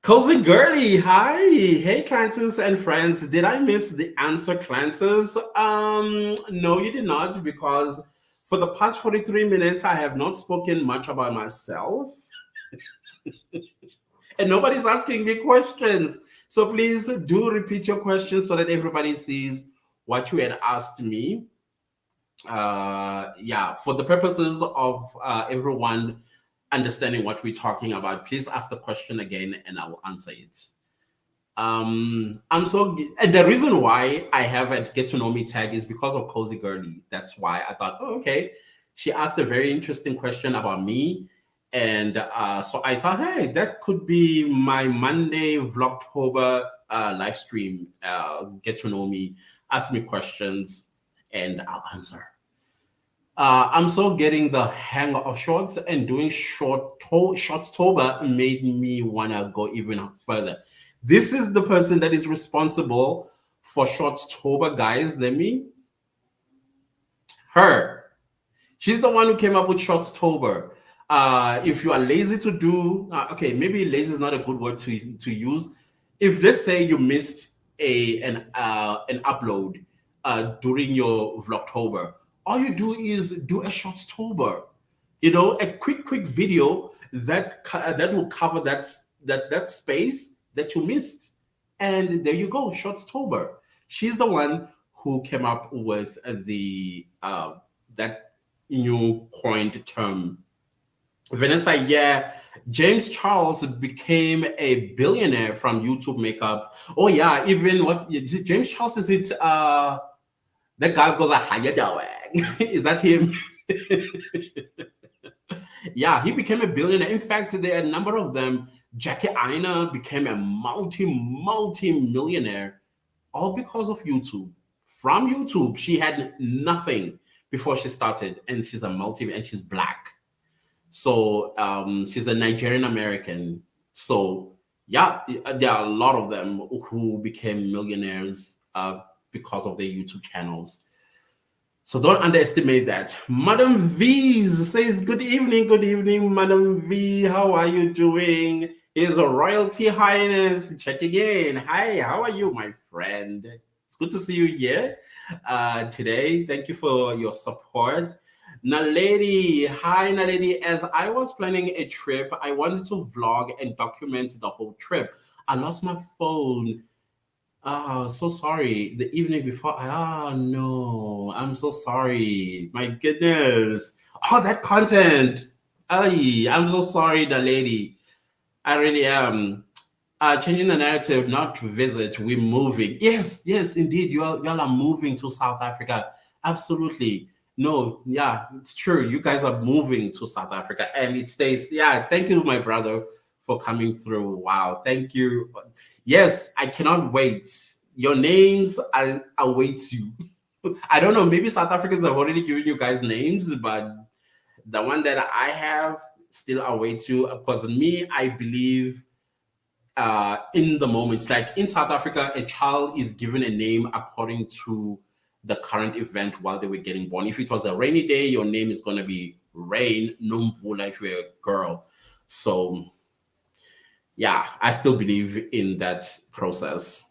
Cozy Girly, hi. Hey, Clances and friends. Did I miss the answer, Clances? No, you did not, because for the past 43 minutes, I have not spoken much about myself. And nobody's asking me questions. So please do repeat your questions so that everybody sees what you had asked me. Yeah, for the purposes of everyone understanding what we're talking about, please ask the question again and I will answer it. And the reason why I have a get to know me tag is because of Cozy Girly. That's why I thought, oh, okay, she asked a very interesting question about me. And so I thought, hey, that could be my Monday Vlogtober live stream. Get to know me, ask me questions, and I'll answer. I'm so getting the hang of shorts, and doing Shortstober made me want to go even further. This is the person that is responsible for Shortstober, guys. Her. She's the one who came up with Shortstober. If you are lazy to do, okay, maybe lazy is not a good word to use. If let's say you missed an upload during your Vlogtober, all you do is do a Shortstober. You know, a quick video that will cover that space that you missed. And there you go, Shortstober. She's the one who came up with the that new coined term. Vanessa, yeah, James Charles became a billionaire from YouTube makeup. Oh yeah, even what is it, James Charles, is it that guy goes, how you doing? Is that him? Yeah, he became a billionaire. In fact, there are a number of them. Jackie Aina became a multi millionaire, all because of YouTube. From YouTube, she had nothing before she started, and she's a multi, and she's black. So she's a Nigerian American. So yeah, there are a lot of them who became millionaires because of their YouTube channels. So don't underestimate that. Madam V says, good evening, Madam V. How are you doing? His Royalty Highness, check again. Hi, how are you, my friend? It's good to see you here today. Thank you for your support. Naledi, hi Naledi. As I was planning a trip, I wanted to vlog and document the whole trip. I lost my phone. Oh, so sorry. The evening before, oh no, I'm so sorry. My goodness. Oh, that content. Ay, I'm so sorry, the lady. I really am. Changing the narrative, not to visit, we're moving. Yes, yes, indeed. You all are moving to South Africa. Absolutely. No, yeah, it's true. You guys are moving to South Africa and it stays. Yeah, thank you, my brother, for coming through. Wow, thank you. Yes, I cannot wait. Your names, I await you. I don't know, maybe South Africans have already given you guys names, but the one that I have still awaits you. Because me, I believe in the moment. It's like in South Africa, a child is given a name according to the current event while they were getting born. If it was a rainy day, your name is going to be Rain Numvula if you're a girl. So, yeah, I still believe in that process.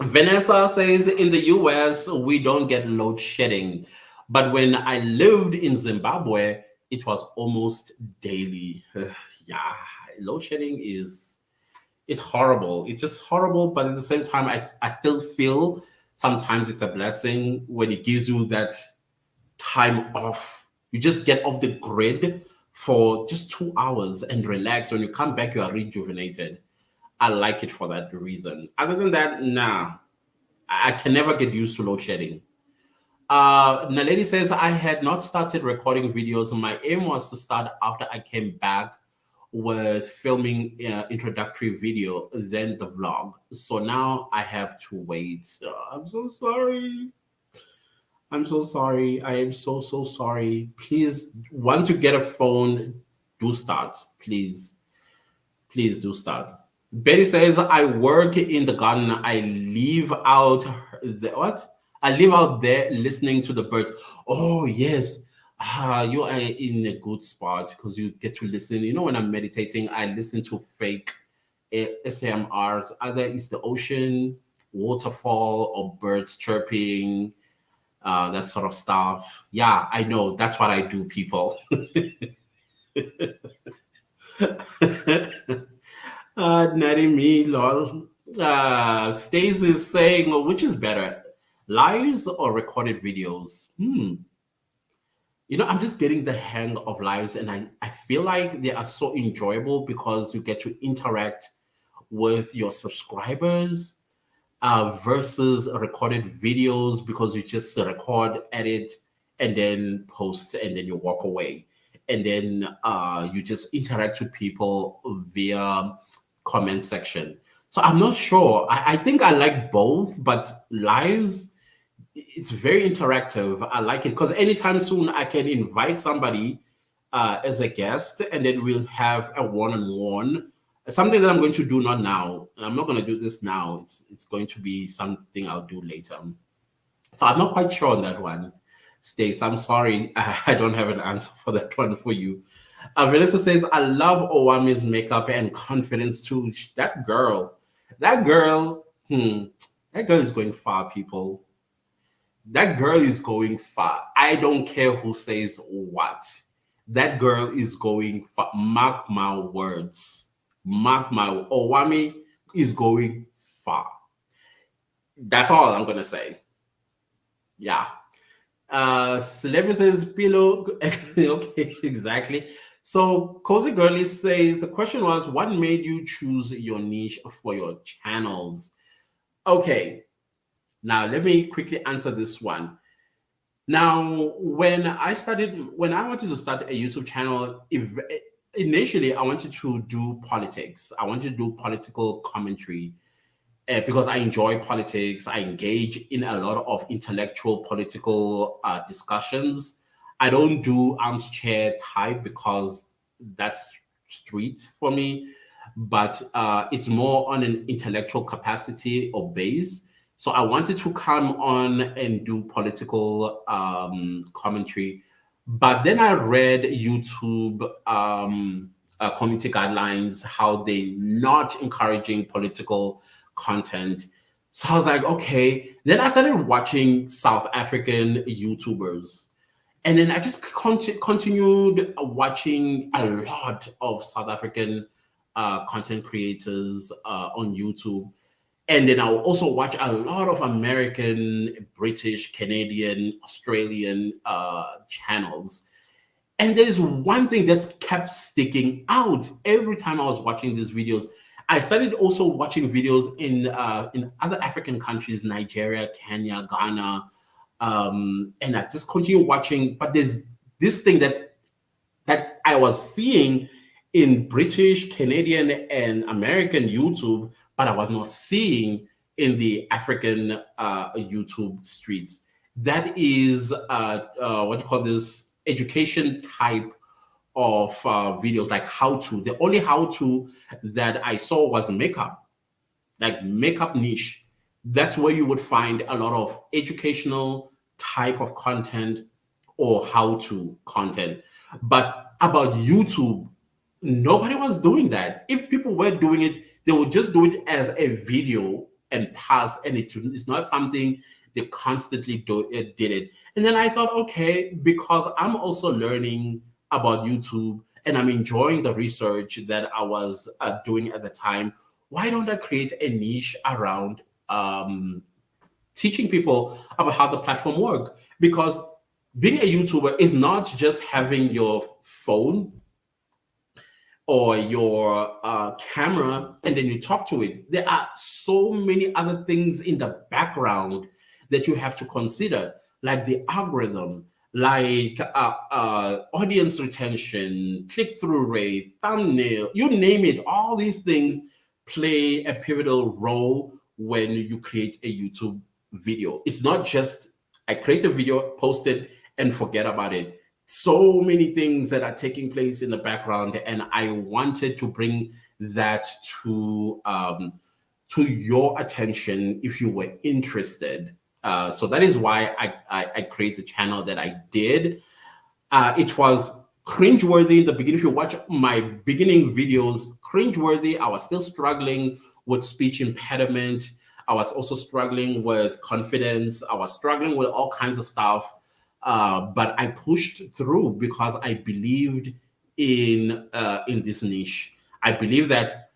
Vanessa says in the US, we don't get load shedding. But when I lived in Zimbabwe, it was almost daily. Yeah, load shedding is it's horrible. It's just horrible, but at the same time, I still feel sometimes it's a blessing when it gives you that time off. You just get off the grid for just 2 hours and relax. When you come back, you are rejuvenated. I like it for that reason. Other than that, nah, I can never get used to load shedding. Naledi says, I had not started recording videos. My aim was to start after I came back with filming introductory video, then the vlog. So now I have to wait. I'm so sorry. I'm so sorry. I am so sorry. Please, once you get a phone, do start. Please do start. Betty says, I work in the garden. I leave out the what? I live out there listening to the birds. Oh, yes. You are in a good spot because you get to listen. You know, when I'm meditating, I listen to fake SAMRs. Either it's the ocean, waterfall, or birds chirping, that sort of stuff. Yeah, I know. That's what I do, people. Natty me, lol. Stace is saying, which is better, lives or recorded videos? I'm just getting the hang of lives, and I feel like they are so enjoyable because you get to interact with your subscribers versus recorded videos because you just record, edit, and then post, and then you walk away. And then you just interact with people via comment section. So I'm not sure. I think I like both, but lives, it's very interactive. I like it because anytime soon I can invite somebody as a guest, and then we'll have a one-on-one. Something that I'm going to do not now. I'm not going to do this now. It's going to be something I'll do later. So I'm not quite sure on that one. Stace, I'm sorry, I don't have an answer for that one for you. Vanessa says, I love Owami's makeup and confidence too. That girl, that girl is going far, people. That girl is going far. I don't care who says what. That girl is going far. Mark my words. Owami is going far. That's all I'm gonna say. Yeah. Celebrity says pillow. Okay, exactly. So Cozy Girly says the question was, what made you choose your niche for your channels? Okay, now let me quickly answer this one. Now, when I wanted to start a YouTube channel, initially I wanted to do politics. I wanted to do political commentary because I enjoy politics. I engage in a lot of intellectual political discussions. I don't do armchair type because that's street for me, but it's more on an intellectual capacity or base. So I wanted to come on and do political commentary, but then I read YouTube community guidelines, how they not encouraging political content. So I was like, okay. Then I started watching South African YouTubers. And then I just continued watching a lot of South African content creators on YouTube. And then I'll also watch a lot of American, British, Canadian, Australian channels. And there's one thing that's kept sticking out every time I was watching these videos. I started also watching videos in other African countries, Nigeria, Kenya, Ghana, and I just continue watching. But there's this thing that I was seeing in British, Canadian, and American YouTube, but I was not seeing in the African YouTube streets. That is what do you call this, education type of videos, like how to. The only how to that I saw was makeup, like makeup niche. That's where you would find a lot of educational type of content or how to content. But about YouTube, nobody was doing that. If people were doing it, they would just do it as a video and pass, and it's not something they constantly did it. And then I thought, okay, because I'm also learning about YouTube and I'm enjoying the research that I was doing at the time, why don't I create a niche around teaching people about how the platform works? Because being a YouTuber is not just having your phone or your camera and then you talk to it. There are so many other things in the background that you have to consider, like the algorithm, like audience retention, click-through rate, thumbnail, you name it. All these things play a pivotal role when you create a YouTube video. It's not just I create a video, post it, and forget about it. So many things that are taking place in the background, and I wanted to bring that to your attention if you were interested. So that is why I created the channel that I did. It was cringeworthy in the beginning. If you watch my beginning videos, cringeworthy. I was still struggling with speech impediment. I was also struggling with confidence. I was struggling with all kinds of stuff. But I pushed through because I believed in this niche. I believe that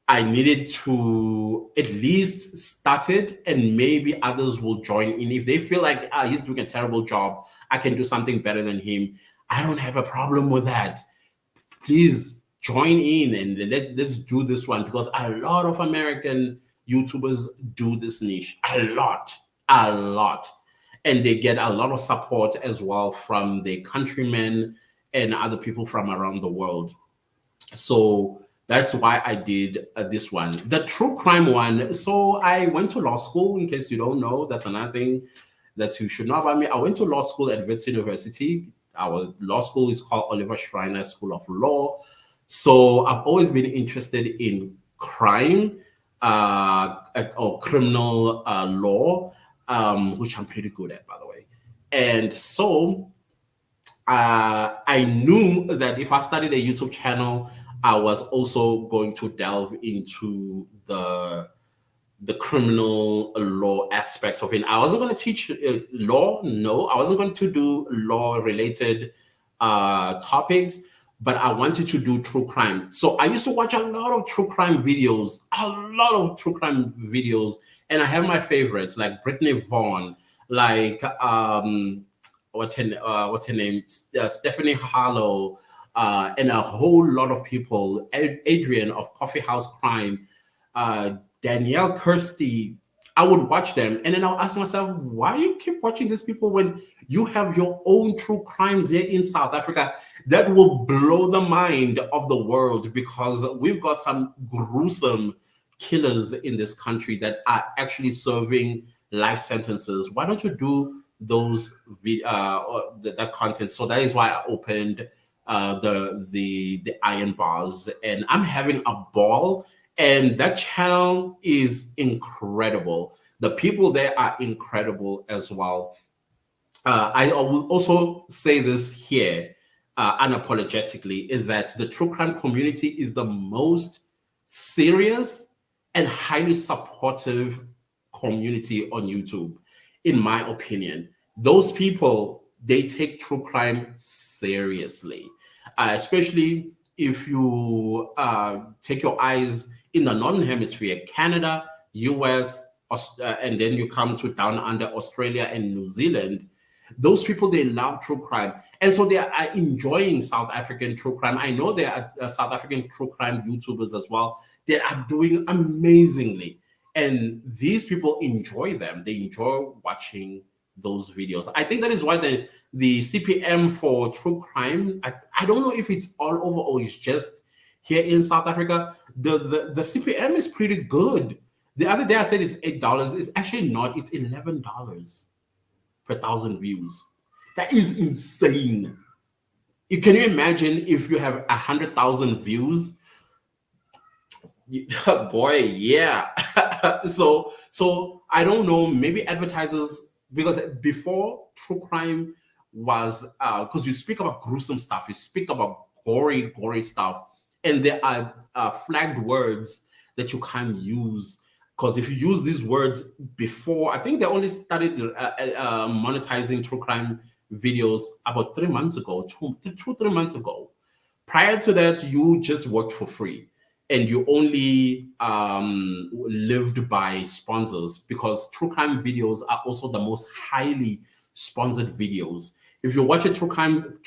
I needed to at least start it, and maybe others will join in. If they feel like he's doing a terrible job, I can do something better than him. I don't have a problem with that. Please join in and let's do this one, because a lot of American YouTubers do this niche. A lot. And they get a lot of support as well from their countrymen and other people from around the world. So that's why I did this one. The true crime one. So I went to law school, in case you don't know. That's another thing that you should know about me. I went to law school at Wits University. Our law school is called Oliver Schreiner School of Law. So I've always been interested in crime or criminal law, which I'm pretty good at, by the way. And so I knew that if I started a YouTube channel, I was also going to delve into the criminal law aspect of it. I wasn't going to teach law. No, I wasn't going to do law related topics, but I wanted to do true crime. So I used to watch a lot of true crime videos, and I have my favorites like Brittany Vaughn, like what's her name, Stephanie Harlow, and a whole lot of people, Adrian of Coffee House Crime, Danielle Kirsty. I would watch them and then I'll ask myself, why you keep watching these people when you have your own true crimes here in South Africa that will blow the mind of the world, because we've got some gruesome killers in this country that are actually serving life sentences. Why don't you do those that content? So that is why I opened the Iron Bars, and I'm having a ball. And that channel is incredible. The people there are incredible as well. I will also say this here unapologetically, is that the true crime community is the most serious and highly supportive community on YouTube, in my opinion. Those people, they take true crime seriously, especially if you take your eyes in the northern hemisphere, Canada, US, and then you come to down under Australia and New Zealand. Those people, they love true crime, and so they are enjoying South African true crime. I know there are South African true crime YouTubers as well that are doing amazingly, and these people enjoy them. They enjoy watching those videos. I think that is why the CPM for true crime, I don't know if it's all over or it's just here in South Africa. The CPM is pretty good. The other day I said it's $8. It's actually not. It's $11 per 1,000 views. That is insane. Can you imagine if you have 100,000 views? Boy, yeah. so I don't know. Maybe advertisers, because before true crime was because you speak about gruesome stuff, you speak about gory stuff, and there are flagged words that you can't use, because if you use these words before, I think they only started monetizing true crime videos about 3 months ago, 3 months ago. Prior to that, you just worked for free and you only lived by sponsors, because true crime videos are also the most highly sponsored videos. If you watch a true crime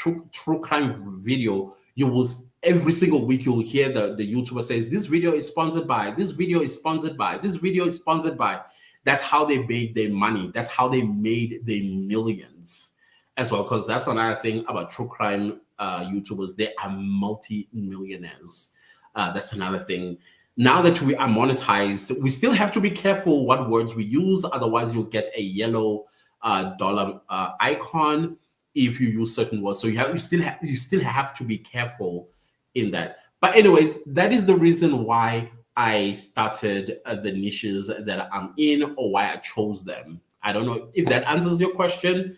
video, you will every single week you'll hear the YouTuber says, this video is sponsored by, this video is sponsored by, this video is sponsored by. That's how they made their money. That's how they made their millions as well. Because that's another thing about true crime YouTubers. They are multi-millionaires. That's another thing. Now that we are monetized, we still have to be careful what words we use. Otherwise, you'll get a yellow dollar icon if you use certain words. So you still have to be careful in that. But anyways, that is the reason why I started the niches that I'm in, or why I chose them. I don't know if that answers your question.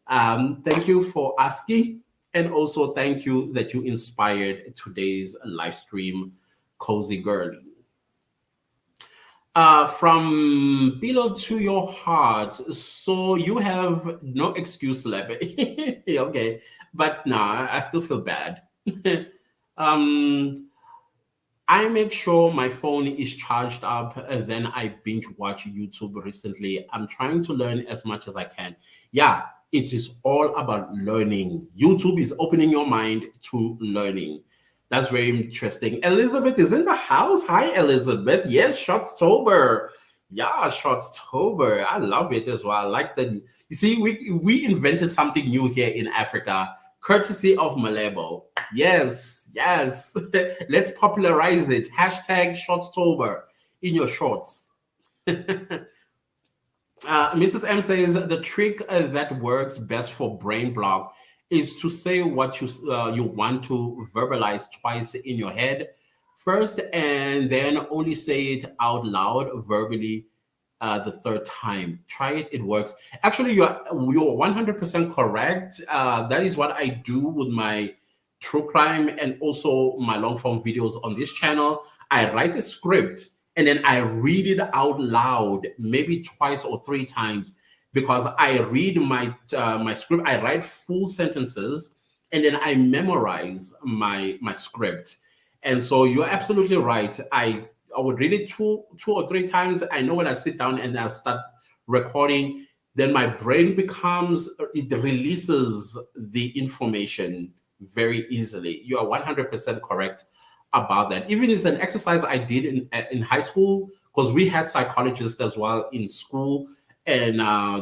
Thank you for asking. And also thank you that you inspired today's live stream, Cozy Girlie. From below to your heart. So you have no excuse, Lebe. Okay, but nah, I still feel bad. I make sure my phone is charged up, and then I binge watch YouTube recently. I'm trying to learn as much as I can. Yeah, it is all about learning. YouTube is opening your mind to learning. That's very interesting. Elizabeth is in the house. Hi, Elizabeth. Yes, Shortstober. Yeah, Shortstober. I love it as well. I like that. You see, we invented something new here in Africa, courtesy of Malebo. Yes. Let's popularize it. Hashtag Shortstober in your shorts. Mrs. M says the trick that works best for brain block is to say what you want to verbalize twice in your head first, and then only say it out loud verbally the third time. Try it; it works. Actually, you're 100% correct. That is what I do with my true crime and also my long form videos on this channel. I write a script and then I read it out loud, maybe twice or 3 times, because I read my script. I write full sentences, and then I memorize my script. And so you're absolutely right. I would read it two or three times. I know when I sit down and I start recording, then my brain it releases the information very easily. You are 100% correct about that. Even it's an exercise I did in high school, because we had psychologists as well in school, and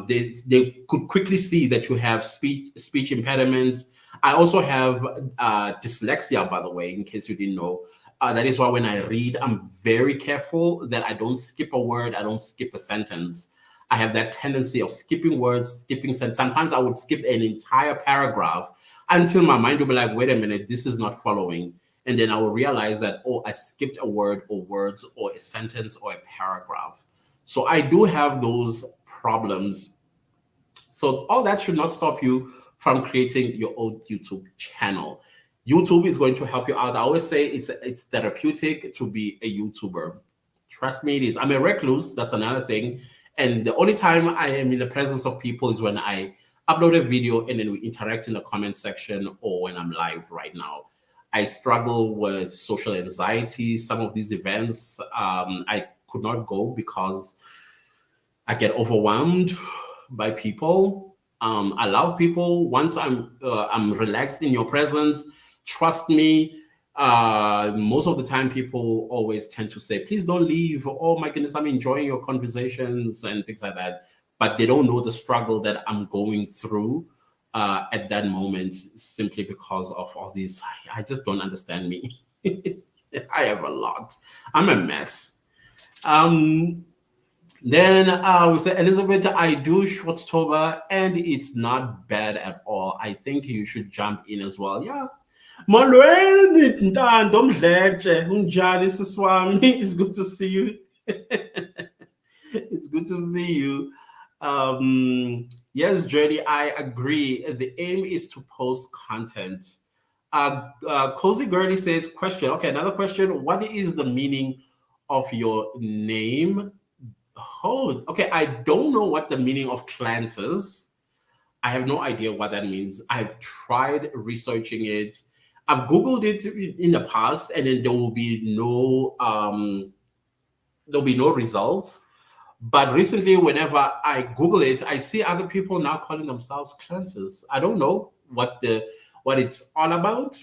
they could quickly see that you have speech impediments. I also have dyslexia, by the way, in case you didn't know. That is why when I read, I'm very careful that I don't skip a word, I don't skip a sentence. I have that tendency of skipping words, skipping sentences. Sometimes I would skip an entire paragraph until my mind will be like, wait a minute, this is not following. And then I will realize that, oh, I skipped a word or words or a sentence or a paragraph. So I do have those problems. So all that should not stop you from creating your own YouTube channel. YouTube is going to help you out. I always say it's therapeutic to be a YouTuber. Trust me, it is. I'm a recluse. That's another thing. And the only time I am in the presence of people is when I upload a video and then we interact in the comment section, or when I'm live right now. I struggle with social anxiety. Some of these events, I could not go because I get overwhelmed by people. I love people. Once I'm relaxed in your presence, trust me, most of the time people always tend to say, please don't leave. Oh my goodness, I'm enjoying your conversations and things like that. But they don't know the struggle that I'm going through at that moment, simply because of all these. I just don't understand me. I have a lot. I'm a mess. Then we say, Elizabeth, I do Shorttober and it's not bad at all. I think you should jump in as well. Yeah. Molweni ntando Mdletshe, unjani sisi wami? It's good to see you. It's good to see you. Yes, Jody, I agree. The aim is to post content. Cozy Girlie says, question. Okay, another question. What is the meaning of your name? Oh, okay. I don't know what the meaning of clans is. I have no idea what that means. I've tried researching it. I've Googled it in the past, and then there'll be no results. But recently, whenever I Google it, I see other people now calling themselves cleansers. I don't know what it's all about,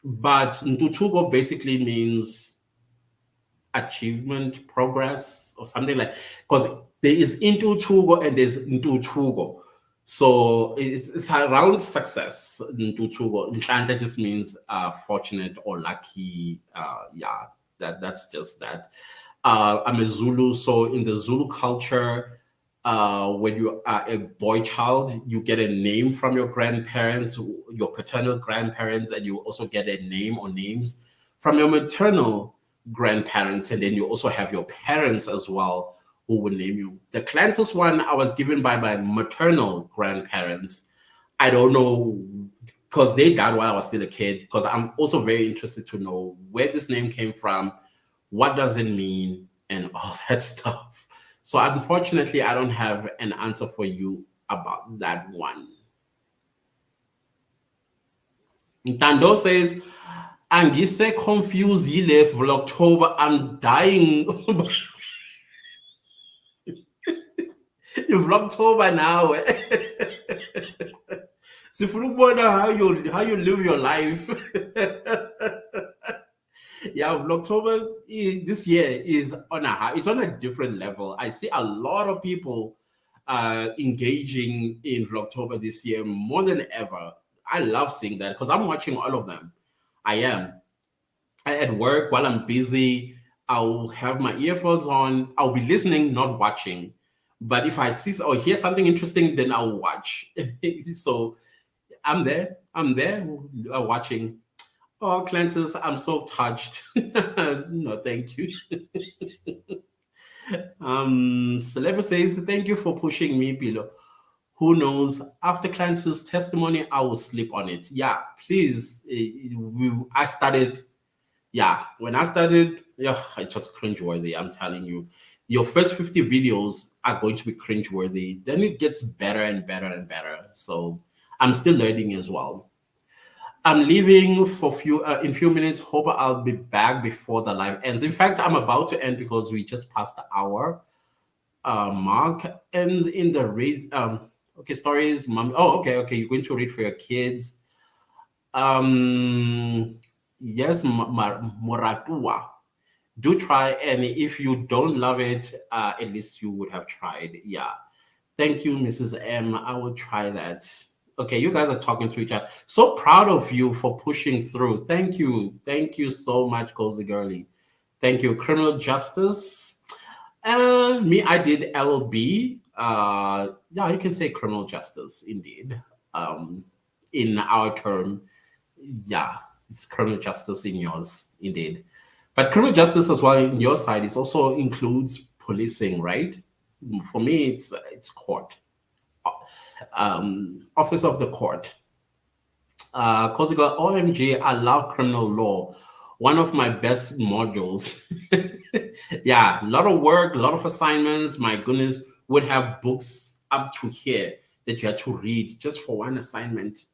but Ntutugo basically means achievement, progress, or something like. Because there is Ntutugo and there's Ntutugo. So it's around success. Ntutugo. Ntlanta just means fortunate or lucky. Yeah, that's just that. I'm a Zulu, so in the Zulu culture, when you are a boy child, you get a name from your grandparents, your paternal grandparents, and you also get a name or names from your maternal grandparents, and then you also have your parents as well who will name you. The closest one I was given by my maternal grandparents. I don't know, because they died while I was still a kid, because I'm also very interested to know where this name came from, what does it mean, and all that stuff. So unfortunately, I don't have an answer for you about that one. Tando says, Angise confused yile Vlogtober, I'm dying. Vlogtober now. Sifuna ukubona how you live your life. Yeah, Vlogtober this year is it's on a different level. I see a lot of people engaging in Vlogtober this year more than ever. I love seeing that because I'm watching all of them. I am. At work while I'm busy, I'll have my earphones on. I'll be listening, not watching. But if I see or hear something interesting, then I'll watch. So I'm there. I'm there watching. Oh, Clancis, I'm so touched. No, thank you. Celebra says, thank you for pushing me below. Who knows? After Clancy's testimony, I will sleep on it. Yeah, please. I started. Yeah, when I started, yeah, it was cringeworthy. I'm telling you, your first 50 videos are going to be cringeworthy. Then it gets better and better and better. So I'm still learning as well. I'm leaving for in few minutes. Hope I'll be back before the live ends. In fact, I'm about to end because we just passed the hour mark. And in the read, okay, stories, mom. Oh, okay. You're going to read for your kids. Yes, Moratua. Do try, and if you don't love it, at least you would have tried. Yeah. Thank you, Mrs. M. I will try that. Okay, you guys are talking to each other. So proud of you for pushing through. Thank you. Thank you so much, Cozy Girly. Thank you. Criminal justice. Me, I did LLB. Yeah, you can say criminal justice indeed. In our term, yeah, it's criminal justice in yours, indeed. But criminal justice as well in your side, it also includes policing, right? For me, it's court, office of the court. Cause you got OMG, I love criminal law. One of my best modules. Yeah, a lot of work, a lot of assignments. My goodness, would have books up to here that you had to read just for one assignment.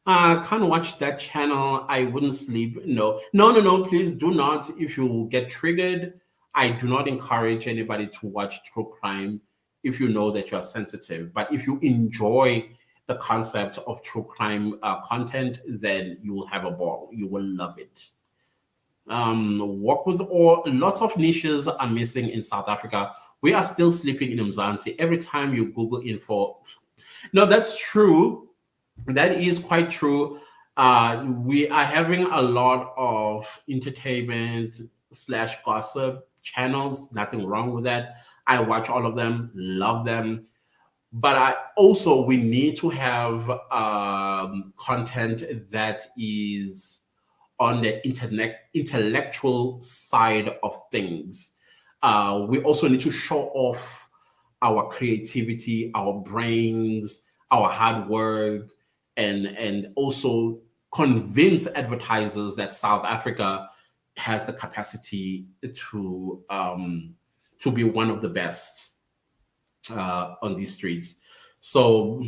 Can't watch that channel. I wouldn't sleep. No. Please do not. If you get triggered, I do not encourage anybody to watch true crime if you know that you are sensitive. But if you enjoy the concept of true crime content, then you will have a ball. You will love it. Work with all. Lots of niches are missing in South Africa. We are still sleeping in Mzansi. Every time you Google info, no, that's true. That is quite true. We are having a lot of entertainment slash gossip channels. Nothing wrong with that. I watch all of them, love them. But we need to have content that is on the intellectual side of things. We also need to show off our creativity, our brains, our hard work, and also convince advertisers that South Africa has the capacity to be one of the best on these streets. So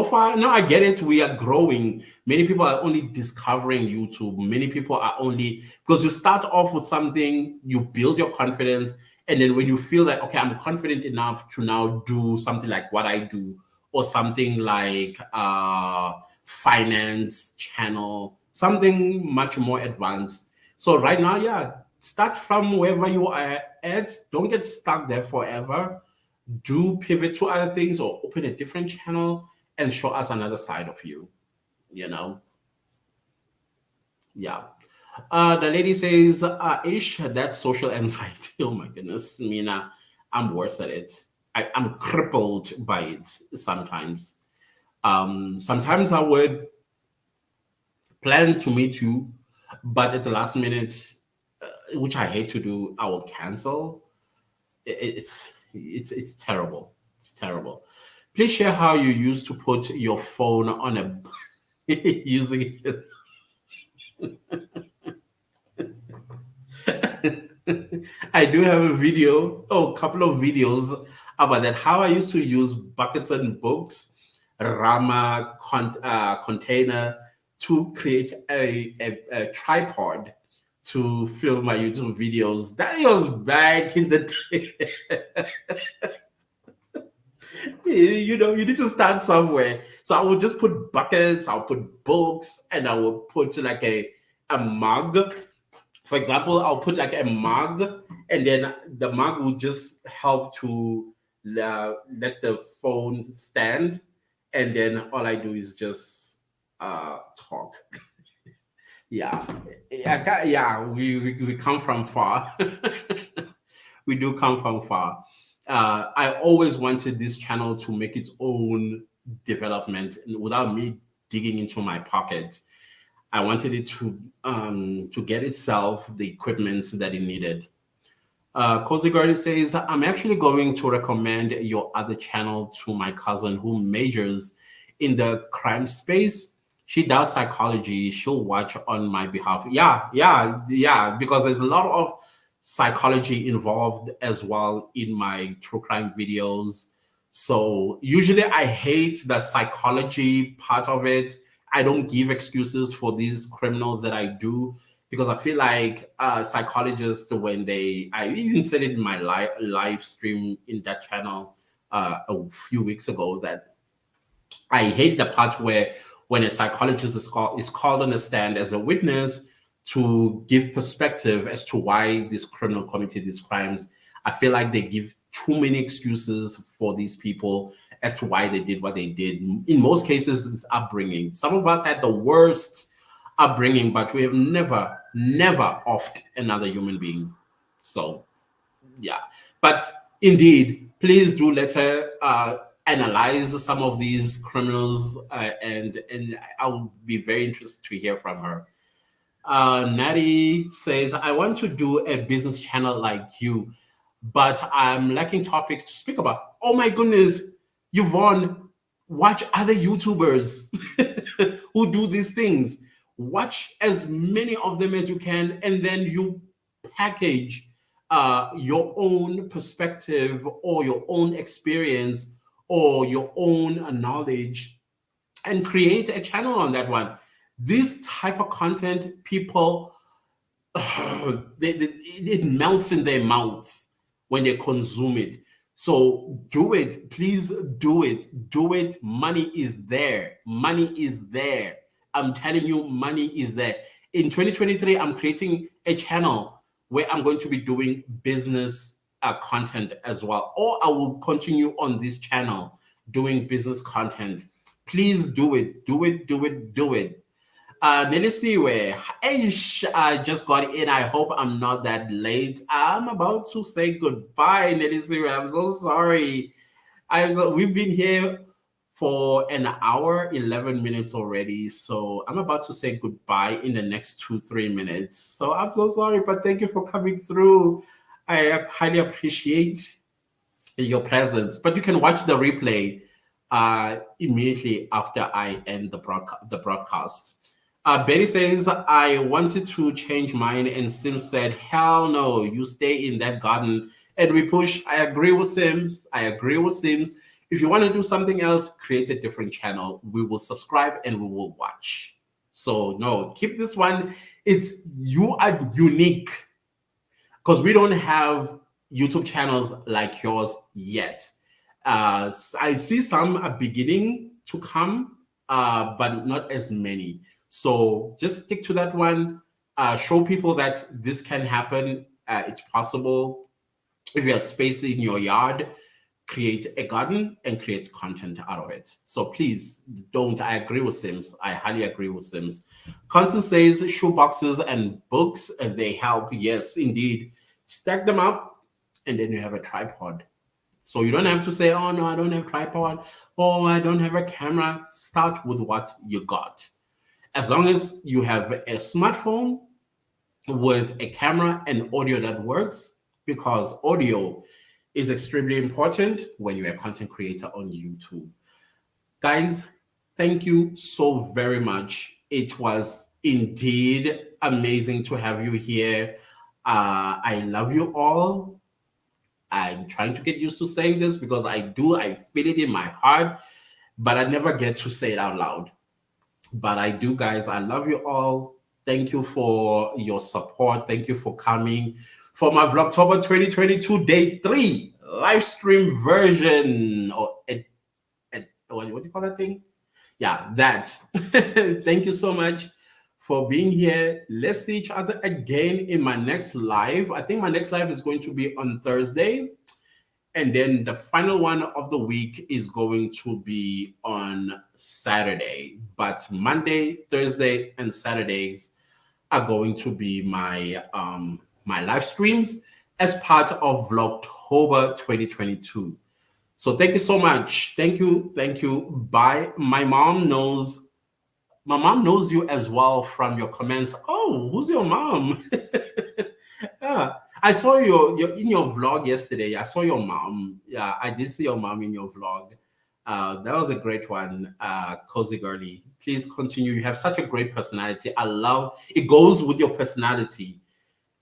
far, no, I get it. We are growing. Many people are only discovering YouTube. Many people are only because you start off with something, you build your confidence, and then when you feel like, okay, I'm confident enough to now do something like what I do, or something like finance channel, something much more advanced. So right now, yeah, start from wherever you are at. Don't get stuck there forever. Do pivot to other things or open a different channel and show us another side of you. You know, yeah. The lady says, Ish, that's social anxiety. Oh my goodness, Mina, I'm worse at it. I'm crippled by it sometimes. Sometimes I would plan to meet you, but at the last minute, which I hate to do, I will cancel. It's terrible. It's terrible. Please share how you used to put your phone on a using it. I do have a video, a couple of videos about that. How I used to use buckets and books, Rama container to create a tripod to film my YouTube videos. That was back in the day. You need to start somewhere. So I will just put buckets, I'll put books, and I will put like a mug. For example, I'll put like a mug, and then the mug will just help to let the phone stand, and then all I do is just talk. Yeah, we come from far. We do come from far. I always wanted this channel to make its own development without me digging into my pocket. I wanted it to get itself the equipment that it needed. Cozy Garden says, I'm actually going to recommend your other channel to my cousin who majors in the crime space. She does psychology. She'll watch on my behalf. Yeah, because there's a lot of psychology involved as well in my true crime videos. So usually I hate the psychology part of it. I don't give excuses for these criminals that I do, because I feel like psychologists, when I even said it in my live stream in that channel a few weeks ago, that I hate the part where when a psychologist is called on a stand as a witness to give perspective as to why this criminal committed these crimes. I feel like they give too many excuses for these people as to why they did what they did. In most cases, it's upbringing. Some of us had the worst upbringing, but we have never offed another human being. So, yeah. But indeed, please do let her analyze some of these criminals, and I'll be very interested to hear from her. Natty says, I want to do a business channel like you, but I'm lacking topics to speak about. Oh my goodness, Yvonne, watch other YouTubers who do these things. Watch as many of them as you can, and then you package your own perspective or your own experience or your own knowledge and create a channel on that one. This type of content, people, it melts in their mouth when they consume it. So do it, please do it. Do it. Money is there. Money is there. I'm telling you, money is there. In 2023, I'm creating a channel where I'm going to be doing business content as well. Or I will continue on this channel doing business content. Please do it. Do it, do it, do it. Nelly Siwe, I just got in. I hope I'm not that late. I'm about to say goodbye, Nelly Siwe. I'm so sorry. We've been here for an hour, 11 minutes already. So I'm about to say goodbye in the next 2-3 minutes. So I'm so sorry, but thank you for coming through. I highly appreciate your presence. But you can watch the replay immediately after I end the broadcast. Betty says, I wanted to change mine, and Sims said, hell no, you stay in that garden and we push. I agree with Sims. If you want to do something else, create a different channel. We will subscribe and we will watch. So no, keep this one. You are unique, because we don't have YouTube channels like yours yet. I see some are beginning to come, but not as many. So just stick to that one. Show people that this can happen. It's possible. If you have space in your yard, create a garden and create content out of it. So please don't. I agree with Sims. I highly agree with Sims. Constance says shoe boxes and books, they help. Yes, indeed. Stack them up and then you have a tripod. So you don't have to say, oh no, I don't have a tripod. Oh, I don't have a camera. Start with what you got. As long as you have a smartphone with a camera and audio that works, because audio is extremely important when you're a content creator on YouTube. Guys, thank you so very much. It was indeed amazing to have you here. I love you all. I'm trying to get used to saying this because I feel it in my heart, but I never get to say it out loud. But I do, guys. I love you all. Thank you for your support. Thank you for coming for my Vlogtober 2022 Day 3 live stream version. Or what do you call that thing? Yeah, that. Thank you so much for being here. Let's see each other again in my next live. I think my next live is going to be on Thursday. And then the final one of the week is going to be on Saturday. But Monday, Thursday, and Saturdays are going to be my my live streams as part of Vlogtober 2022. So thank you so much. Thank you. Bye. My mom knows you as well from your comments. Oh, who's your mom? Yeah. I saw your in your vlog yesterday. I saw your mom. Yeah, I did see your mom in your vlog. That was a great one, Cozy Girly. Please continue. You have such a great personality. I love it. Goes with your personality.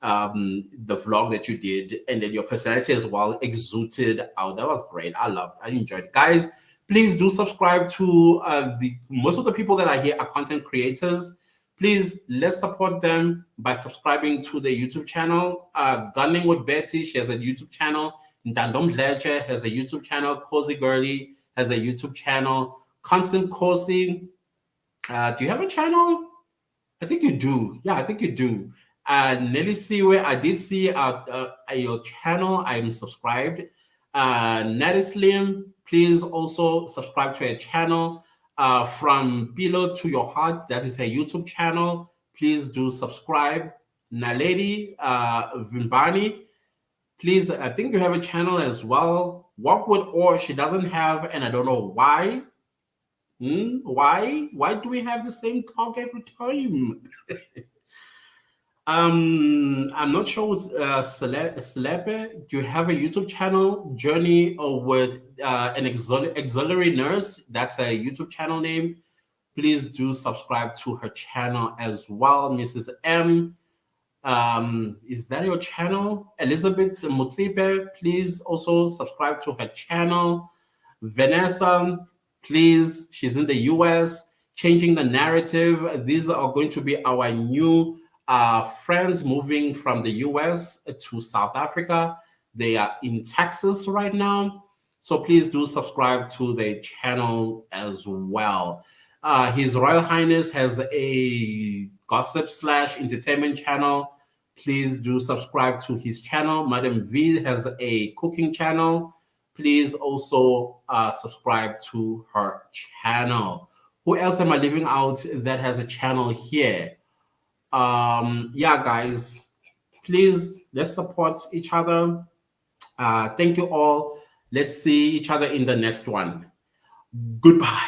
The vlog that you did, and then your personality as well exuded out. That was great. I enjoyed it. Guys, Please do subscribe to the most of the people that are here are content creators. Please let's support them by subscribing to the YouTube channel. Gunning with Betty, she has a YouTube channel. Ndandom Ledger has a YouTube channel. Cozy Girly has a YouTube channel. Constant Cozy, do you have a channel? I think you do. Yeah, I think you do. Nelly Siwe, I did see your channel. I'm subscribed. Natty Slim, please also subscribe to her channel. From Below to Your Heart, that is her YouTube channel. Please do subscribe. Naledi Vimbani, please, I think you have a channel as well. Walk with Or, she doesn't have, and I don't know why. Why? Why do we have the same talk every time? I'm not sure with Slepe. Do you have a YouTube channel? Journey with an auxiliary nurse. That's a YouTube channel name. Please do subscribe to her channel as well, Mrs. M. Is that your channel? Elizabeth Mutsipe, please also subscribe to her channel. Vanessa, please, she's in the US, changing the narrative. These are going to be our new friends moving from the US to South Africa. They are in Texas right now. So please do subscribe to the channel as well. His Royal Highness has a gossip / entertainment channel. Please do subscribe to his channel. Madam V has a cooking channel. Please also subscribe to her channel. Who else am I leaving out that has a channel here? Yeah, guys, please let's support each other. Thank you all. Let's see each other in the next one. Goodbye.